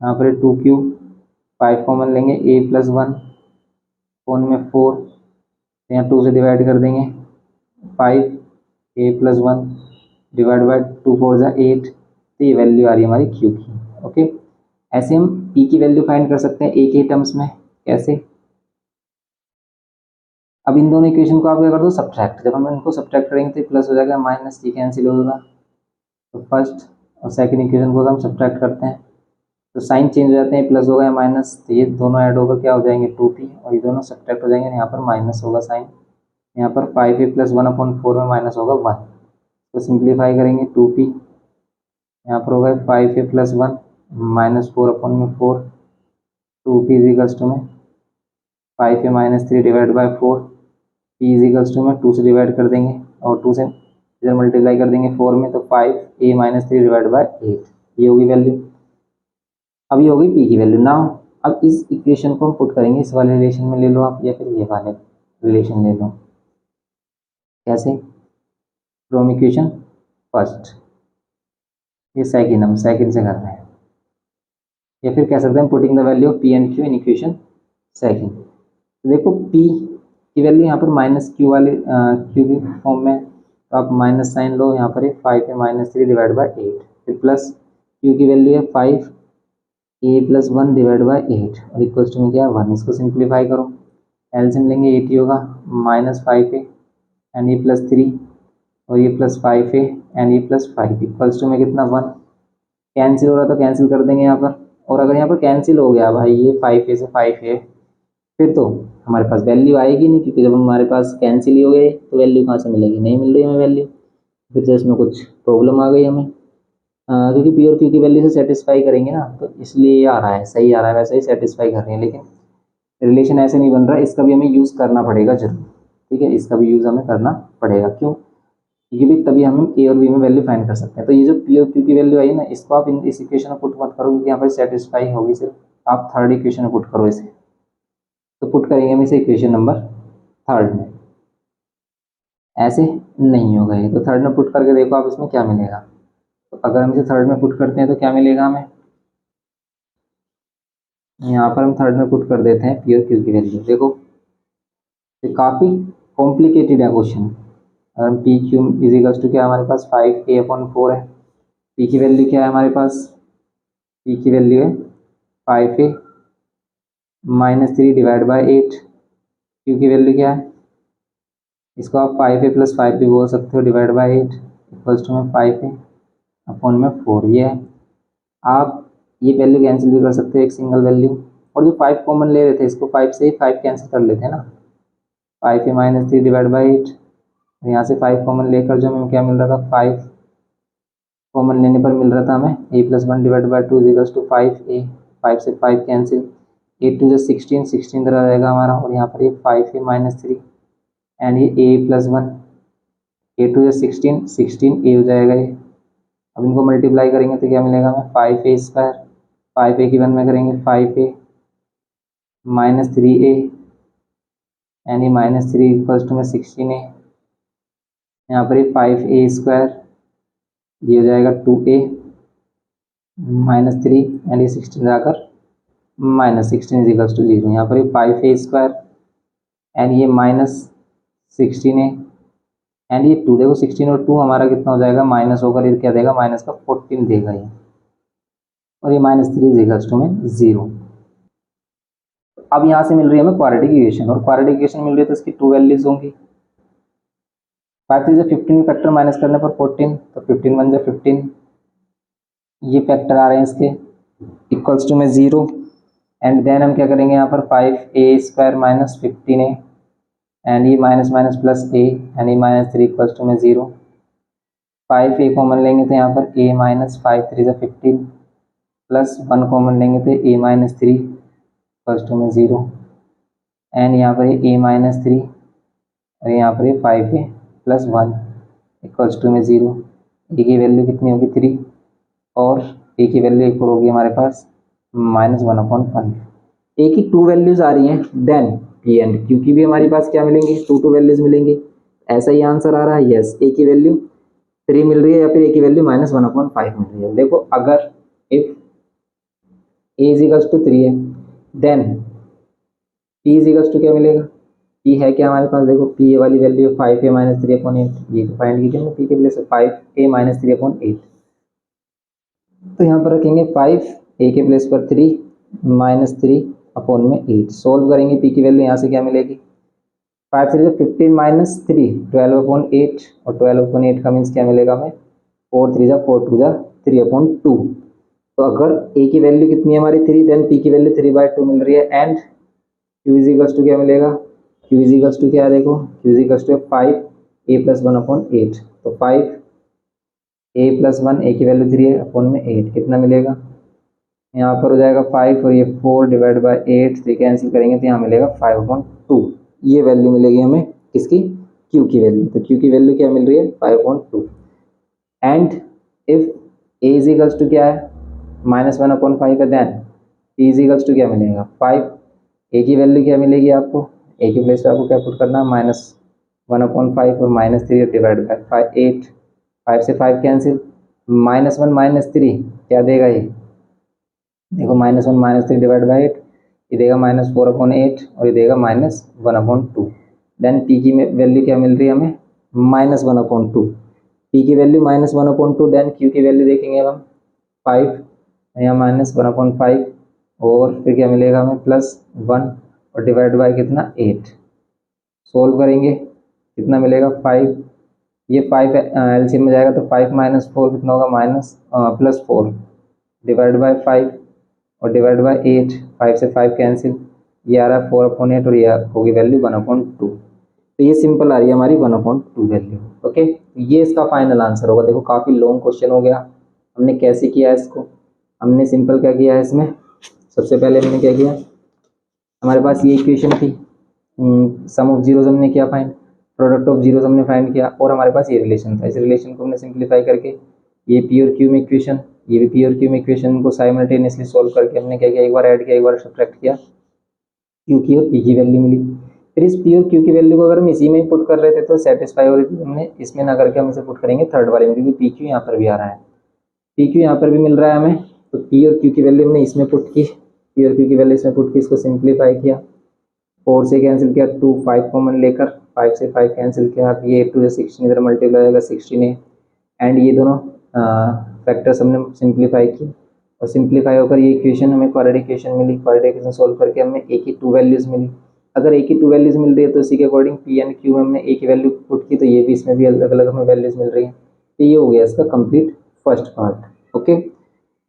यहाँ पर 2q 5 कॉमन लेंगे, a प्लस 1 फोन में 4, यहाँ 2 से डिवाइड कर देंगे, 5a प्लस 1 डिवाइड बाई 2 4 जा 8, तो ये वैल्यू आ रही है हमारी q की। ओके, ऐसे हम p की वैल्यू फाइंड कर सकते हैं एक ही टर्म्स में। कैसे, अब इन दोनों इक्वेशन को आप क्या कर दो, सब्ट्रैक्ट, जब हम इनको सब्ट्रैक्ट करेंगे तो प्लस हो जाएगा, माइनस c कैंसिल होगा, तो फर्स्ट और सेकंड इक्वेशन को हम सब्ट्रैक्ट करते हैं तो साइन चेंज हो जाते हैं, प्लस होगा या माइनस, तो ये दोनों ऐड होकर क्या हो जाएंगे 2p, और ये दोनों सब्ट्रैक्ट हो जाएंगे, यहाँ पर माइनस होगा साइन, यहाँ पर 5a प्लस 1/4 में माइनस होगा 1, तो सिंप्लीफाई करेंगे 2p, यहाँ पर होगा 5a plus 1 minus 4/4, 2p is equals to में 5a minus 3 divide by 4, p is equals to में 2 से डिवाइड कर देंगे और 2 से इधर मल्टीप्लाई कर देंगे 4 में, तो 5a माइनस 3 डिवाइड बाई 8, ये होगी वैल्यू। अब ये होगी p की वैल्यू ना। अब इस इक्वेशन को हम पुट करेंगे इस वाले रिलेशन में, ले लो आप, या फिर ये वाले रिलेशन ले लो। कैसे, फ्रॉम इक्वेशन फर्स्ट, ये सेकंड, हम सेकंड से कर रहे हैं, या फिर कह सकते हैं putting the value of p and q in equation second. तो देखो p की वैल्यू यहाँ पर माइनस q वाले q की फॉर्म में, तो आप माइनस साइन लो, यहाँ पर 5a माइनस 3 डिवाइड बाई 8, फिर प्लस q की वैल्यू है 5a प्लस 1 डिवाइड बाई 8 और इक्वल्स टू में क्या है 1, इसको सिंप्लीफाई करो, एलसीएम लेंगे 80 होगा, minus 5a and e plus 3 और ये plus 5a and e plus 5 equals to में कितना 1, कैंसिल हो रहा तो कैंसिल कर देंगे यहाँ पर, और अगर यहाँ पर कैंसिल हो गया भाई ये 5a से 5a, फिर तो हमारे पास वैल्यू आएगी नहीं, क्योंकि जब हमारे पास कैंसिल ही हो गए तो वैल्यू कहाँ से मिलेगी, नहीं मिल रही हमें वैल्यू, फिर तो इसमें कुछ प्रॉब्लम आ गई हमें, क्योंकि पी और क्यू की वैल्यू से सेटिस्फाई करेंगे ना, तो इसलिए ये आ रहा है, सही आ रहा है, वैसे ही सेटिस्फाई कर रहे हैं, लेकिन रिलेशन ऐसे नहीं बन रहा, इसका भी हमें यूज़ करना पड़ेगा जरूर। ठीक है, इसका भी यूज़ हमें करना पड़ेगा, क्यों, क्योंकि भी तभी हम ए और बी में वैल्यू फाइंड कर सकते हैं। तो ये जो पी और क्यू की वैल्यू आई है ना, इसको आप इस इक्वेशन में पुट मत करो, क्योंकि यहाँ पर सेटिस्फाई होगी, सिर्फ आप थर्ड इक्वेशन में पुट करो इसे, तो पुट करेंगे हम इसे इक्वेशन नंबर थर्ड में, ऐसे नहीं होगा ये, तो थर्ड में पुट करके देखो आप इसमें क्या मिलेगा। तो अगर हम इसे थर्ड में पुट करते हैं तो क्या मिलेगा हमें, यहाँ पर हम थर्ड में पुट कर देते हैं पी और क्यू की वैल्यू। देखो ये काफ़ी कॉम्प्लिकेटेड है क्वेश्चन, अगर हम पी क्यू इजिकल्स टू क्या हमारे पास 5a/4 है, पी की वैल्यू क्या है हमारे पास, पी की वैल्यू है 5a minus 3 divide by 8, Q की वैल्यू क्या है, इसको आप 5a प्लस 5 भी बोल सकते हो डिवाइड बाई 8 इक्वल्स टू में 5a/4, ये है। आप ये वैल्यू कैंसिल भी कर सकते हो एक सिंगल वैल्यू, और जो 5 कॉमन ले रहे थे इसको 5 से ही 5 कैंसिल कर लेते हैं ना, 5a माइनस 3 डिवाइड बाई 8, यहाँ से 5 कॉमन लेकर जो हमें क्या मिल रहा था, 5 कॉमन लेने पर मिल रहा था हमें a plus 1 divide by 2 equals to 5a, 5 से 5 कैंसिल, 8 टू 16, 16 इधर आ जाएगा हमारा, और यहाँ पर ये 5a माइनस 3 एंड ये a प्लस 1, 8 टू 16, 16a हो जाएगा ये। अब इनको मल्टीप्लाई करेंगे तो क्या मिलेगा हमें 5a स्क्वायर, 5a की 1 में करेंगे 5a माइनस 3a एंड ये माइनस 3 इक्वल्स टू में 16a, यहाँ पर ये 5a स्क्वायर, ये हो जाएगा 2a माइनस 3 एंड ये 16 जाकर माइनस 16 इज इक्वल्स टू 0, यहाँ पर ये 5a स्क्वायर एंड ये माइनस 16a एंड ये 2, देखो 16 और 2 हमारा कितना हो जाएगा, माइनस होकर ये क्या देगा, माइनस का 14 देगा ये, और ये माइनस 3 इज इक्वल्स टू में 0। अब यहाँ से मिल रही है हमें क्वाड्रेटिक इक्वेशन, और क्वाड्रेटिक इक्वेशन मिल रही है तो इसकी 2 वैल्यूज होंगी, 5 3 15 फैक्टर माइनस करने पर 14, तो 15 1 15, ये फैक्टर आ रहे हैं इसके इक्वल्स टू में 0, एंड देन हम क्या करेंगे यहाँ पर 5a² माइनस 15a एंड ये minus minus plus a and ये -3 इक्वल्स टू में 0। 5a कॉमन लेंगे तो यहाँ पर a माइनस 5 3 15 प्लस 1 कॉमन लेंगे तो a माइनस 3 इक्वल्स टू में 0 एंड यहाँ पर a माइनस 3 और यहाँ पर 5a प्लस 1 इक्वल्स टू में 0। a की वैल्यू कितनी होगी 3 और a की वैल्यू एक और होगी हमारे पास -1/5। a की 2 वैल्यूज आ रही हैं, देन p एंड q की भी हमारे पास क्या मिलेंगी, 2 वैल्यूज मिलेंगी। ऐसा ही आंसर आ रहा है, यस। a की वैल्यू 3 मिल रही है या फिर a की वैल्यू -1/5 मिल रही है। देखो अगर if a is equals to 3 है then p is equals to क्या मिलेगा, p है क्या हमारे पास, देखो p वाली वैल्यू 5a माइनस 3/8, ये तो फाइंड कीजिए हमने p के प्लेस 5a माइनस 3/8। तो यहाँ पर रखेंगे 5a के प्लेस पर 3 माइनस 3/8। सोल्व करेंगे p की वैल्यू यहाँ से क्या मिलेगी, 5 3 15 माइनस 3 12/8 और 12/8 का मीन्स क्या मिलेगा हमें 4 3 4 2 3/2। तो अगर a की वैल्यू कितनी है हमारी 3, देन p की वैल्यू 3/2 मिल रही है and q is equals to क्या मिलेगा, q इज इक्वल्स टू क्या है, देखो q is equals to 5a plus 1/8। तो 5a प्लस 1 a की वैल्यू 3 है अपॉन में 8 कितना मिलेगा, यहाँ पर हो जाएगा 5 और ये 4 डिवाइड बाई 8 3 कैंसिल करेंगे तो यहाँ मिलेगा 5/2। ये वैल्यू मिलेगी हमें किसकी, q की वैल्यू। तो q की वैल्यू क्या मिल रही है 5/2 and if a is equals to क्या है -1/5 है then p is equals to क्या मिलेगा 5। a की वैल्यू क्या मिलेगी आपको, a की प्लेस पे आपको क्या पुट करना है -1/5 और -3 डिवाइड बाई 8, 5 से 5 कैंसिल, -1 -3 क्या देगा ये, देखो -1 -3 डिवाइड बाई 8 ये देगा -4/8 और ये देगा -1/2। देन p की वैल्यू क्या मिल रही है हमें -1/2। p की वैल्यू -1/2 देन q की वैल्यू देखेंगे अब हम 5 यहाँ -1/5 और फिर क्या मिलेगा हमें +1 और डिवाइड बाय कितना 8। सोल्व करेंगे कितना मिलेगा 5, ये 5 एलसीएम में जाएगा तो 5 - 4 कितना होगा +4 डिवाइड बाय 5 और डिवाइड बाय 8, 5 से 5 कैंसिल, ये आ रहा है 4/8 और ये होगी वैल्यू 1/2। तो ये सिंपल आ रही है हमारी 1/2 वैल्यू। ओके, ये इसका फाइनल आंसर होगा। देखो काफ़ी लॉन्ग क्वेश्चन हो गया, हमने कैसे किया है इसको, हमने सिंपल क्या किया है इसमें, सबसे पहले हमने क्या किया, हमारे पास ये इक्वेशन थी, सम ऑफ जीरोज हमने किया फाइंड, प्रोडक्ट ऑफ जीरोज हमने फाइंड किया और हमारे पास ये रिलेशन था। इस रिलेशन को हमने सिंप्लीफाई करके ये पी और क्यू में इक्वेशन, ये भी पी और क्यू में इक्वेशन को साइमल्टेनियसली सॉल्व करके हमने क्या किया, एक बार ऐड किया एक बार सब्ट्रैक्ट किया, क्यू की और पी की वैल्यू मिली। फिर इस पी और क्यू की वैल्यू को अगर हम इसी में ही पुट कर रहे थे तो सेटिस्फाई हो रही थी, हमने इसमें ना करके हम इसे पुट करेंगे थर्ड वाले में, क्योंकि पी क्यू यहाँ पर भी आ रहा है, पी क्यू यहाँ पर भी मिल रहा है हमें। तो पी और क्यू की वैल्यू हमने इसमें पुट की, पी और क्यू की वैल्यू इसमें पुट की, इसको सिंप्लीफाई किया, 4 से कैंसिल किया 2, 5 कॉमन लेकर 5 से 5 कैंसिल किया, अब ये 2 से 16 इधर मल्टीप्लाई हो जाएगा 16 एंड ये दोनों फैक्टर्स हमने सिंप्लीफाई की और सिंप्लीफाई होकर ये इक्वेशन हमें क्वाड्रेटिक इक्वेशन मिली। क्वाड्रेटिक इक्वेशन सोल्व करके हमें ए की 2 वैल्यूज़ मिली। अगर ए की 2 वैल्यूज़ मिल रही है तो इसी के अकॉर्डिंग पी एंड क्यू में हमने ए की वैल्यू पुट की, तो ये भी इसमें भी अलग अलग हमें वैल्यूज़ मिल रही हैं। तो ये हो गया इसका कंप्लीट फर्स्ट पार्ट। ओके,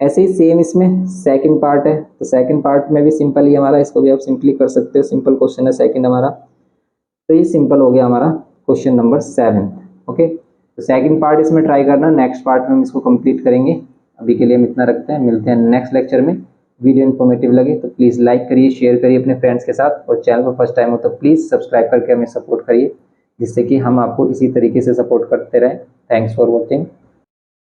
ऐसे ही सेम इसमें सेकंड पार्ट है, तो सेकंड पार्ट में भी सिंपल ही हमारा, इसको भी आप सिंपली कर सकते हो, सिंपल क्वेश्चन है सेकंड हमारा। तो ये सिंपल हो गया हमारा क्वेश्चन नंबर 7। ओके, तो सेकंड पार्ट इसमें ट्राई करना, नेक्स्ट पार्ट में हम इसको कंप्लीट करेंगे। अभी के लिए हम इतना रखते हैं, मिलते हैं नेक्स्ट लेक्चर में। वीडियो इन्फॉर्मेटिव लगे तो प्लीज़ लाइक करिए, शेयर करिए अपने फ्रेंड्स के साथ, और चैनल पर फर्स्ट टाइम हो तो प्लीज़ सब्सक्राइब करके हमें सपोर्ट करिए, जिससे कि हम आपको इसी तरीके से सपोर्ट करते रहें। Thanks for watching.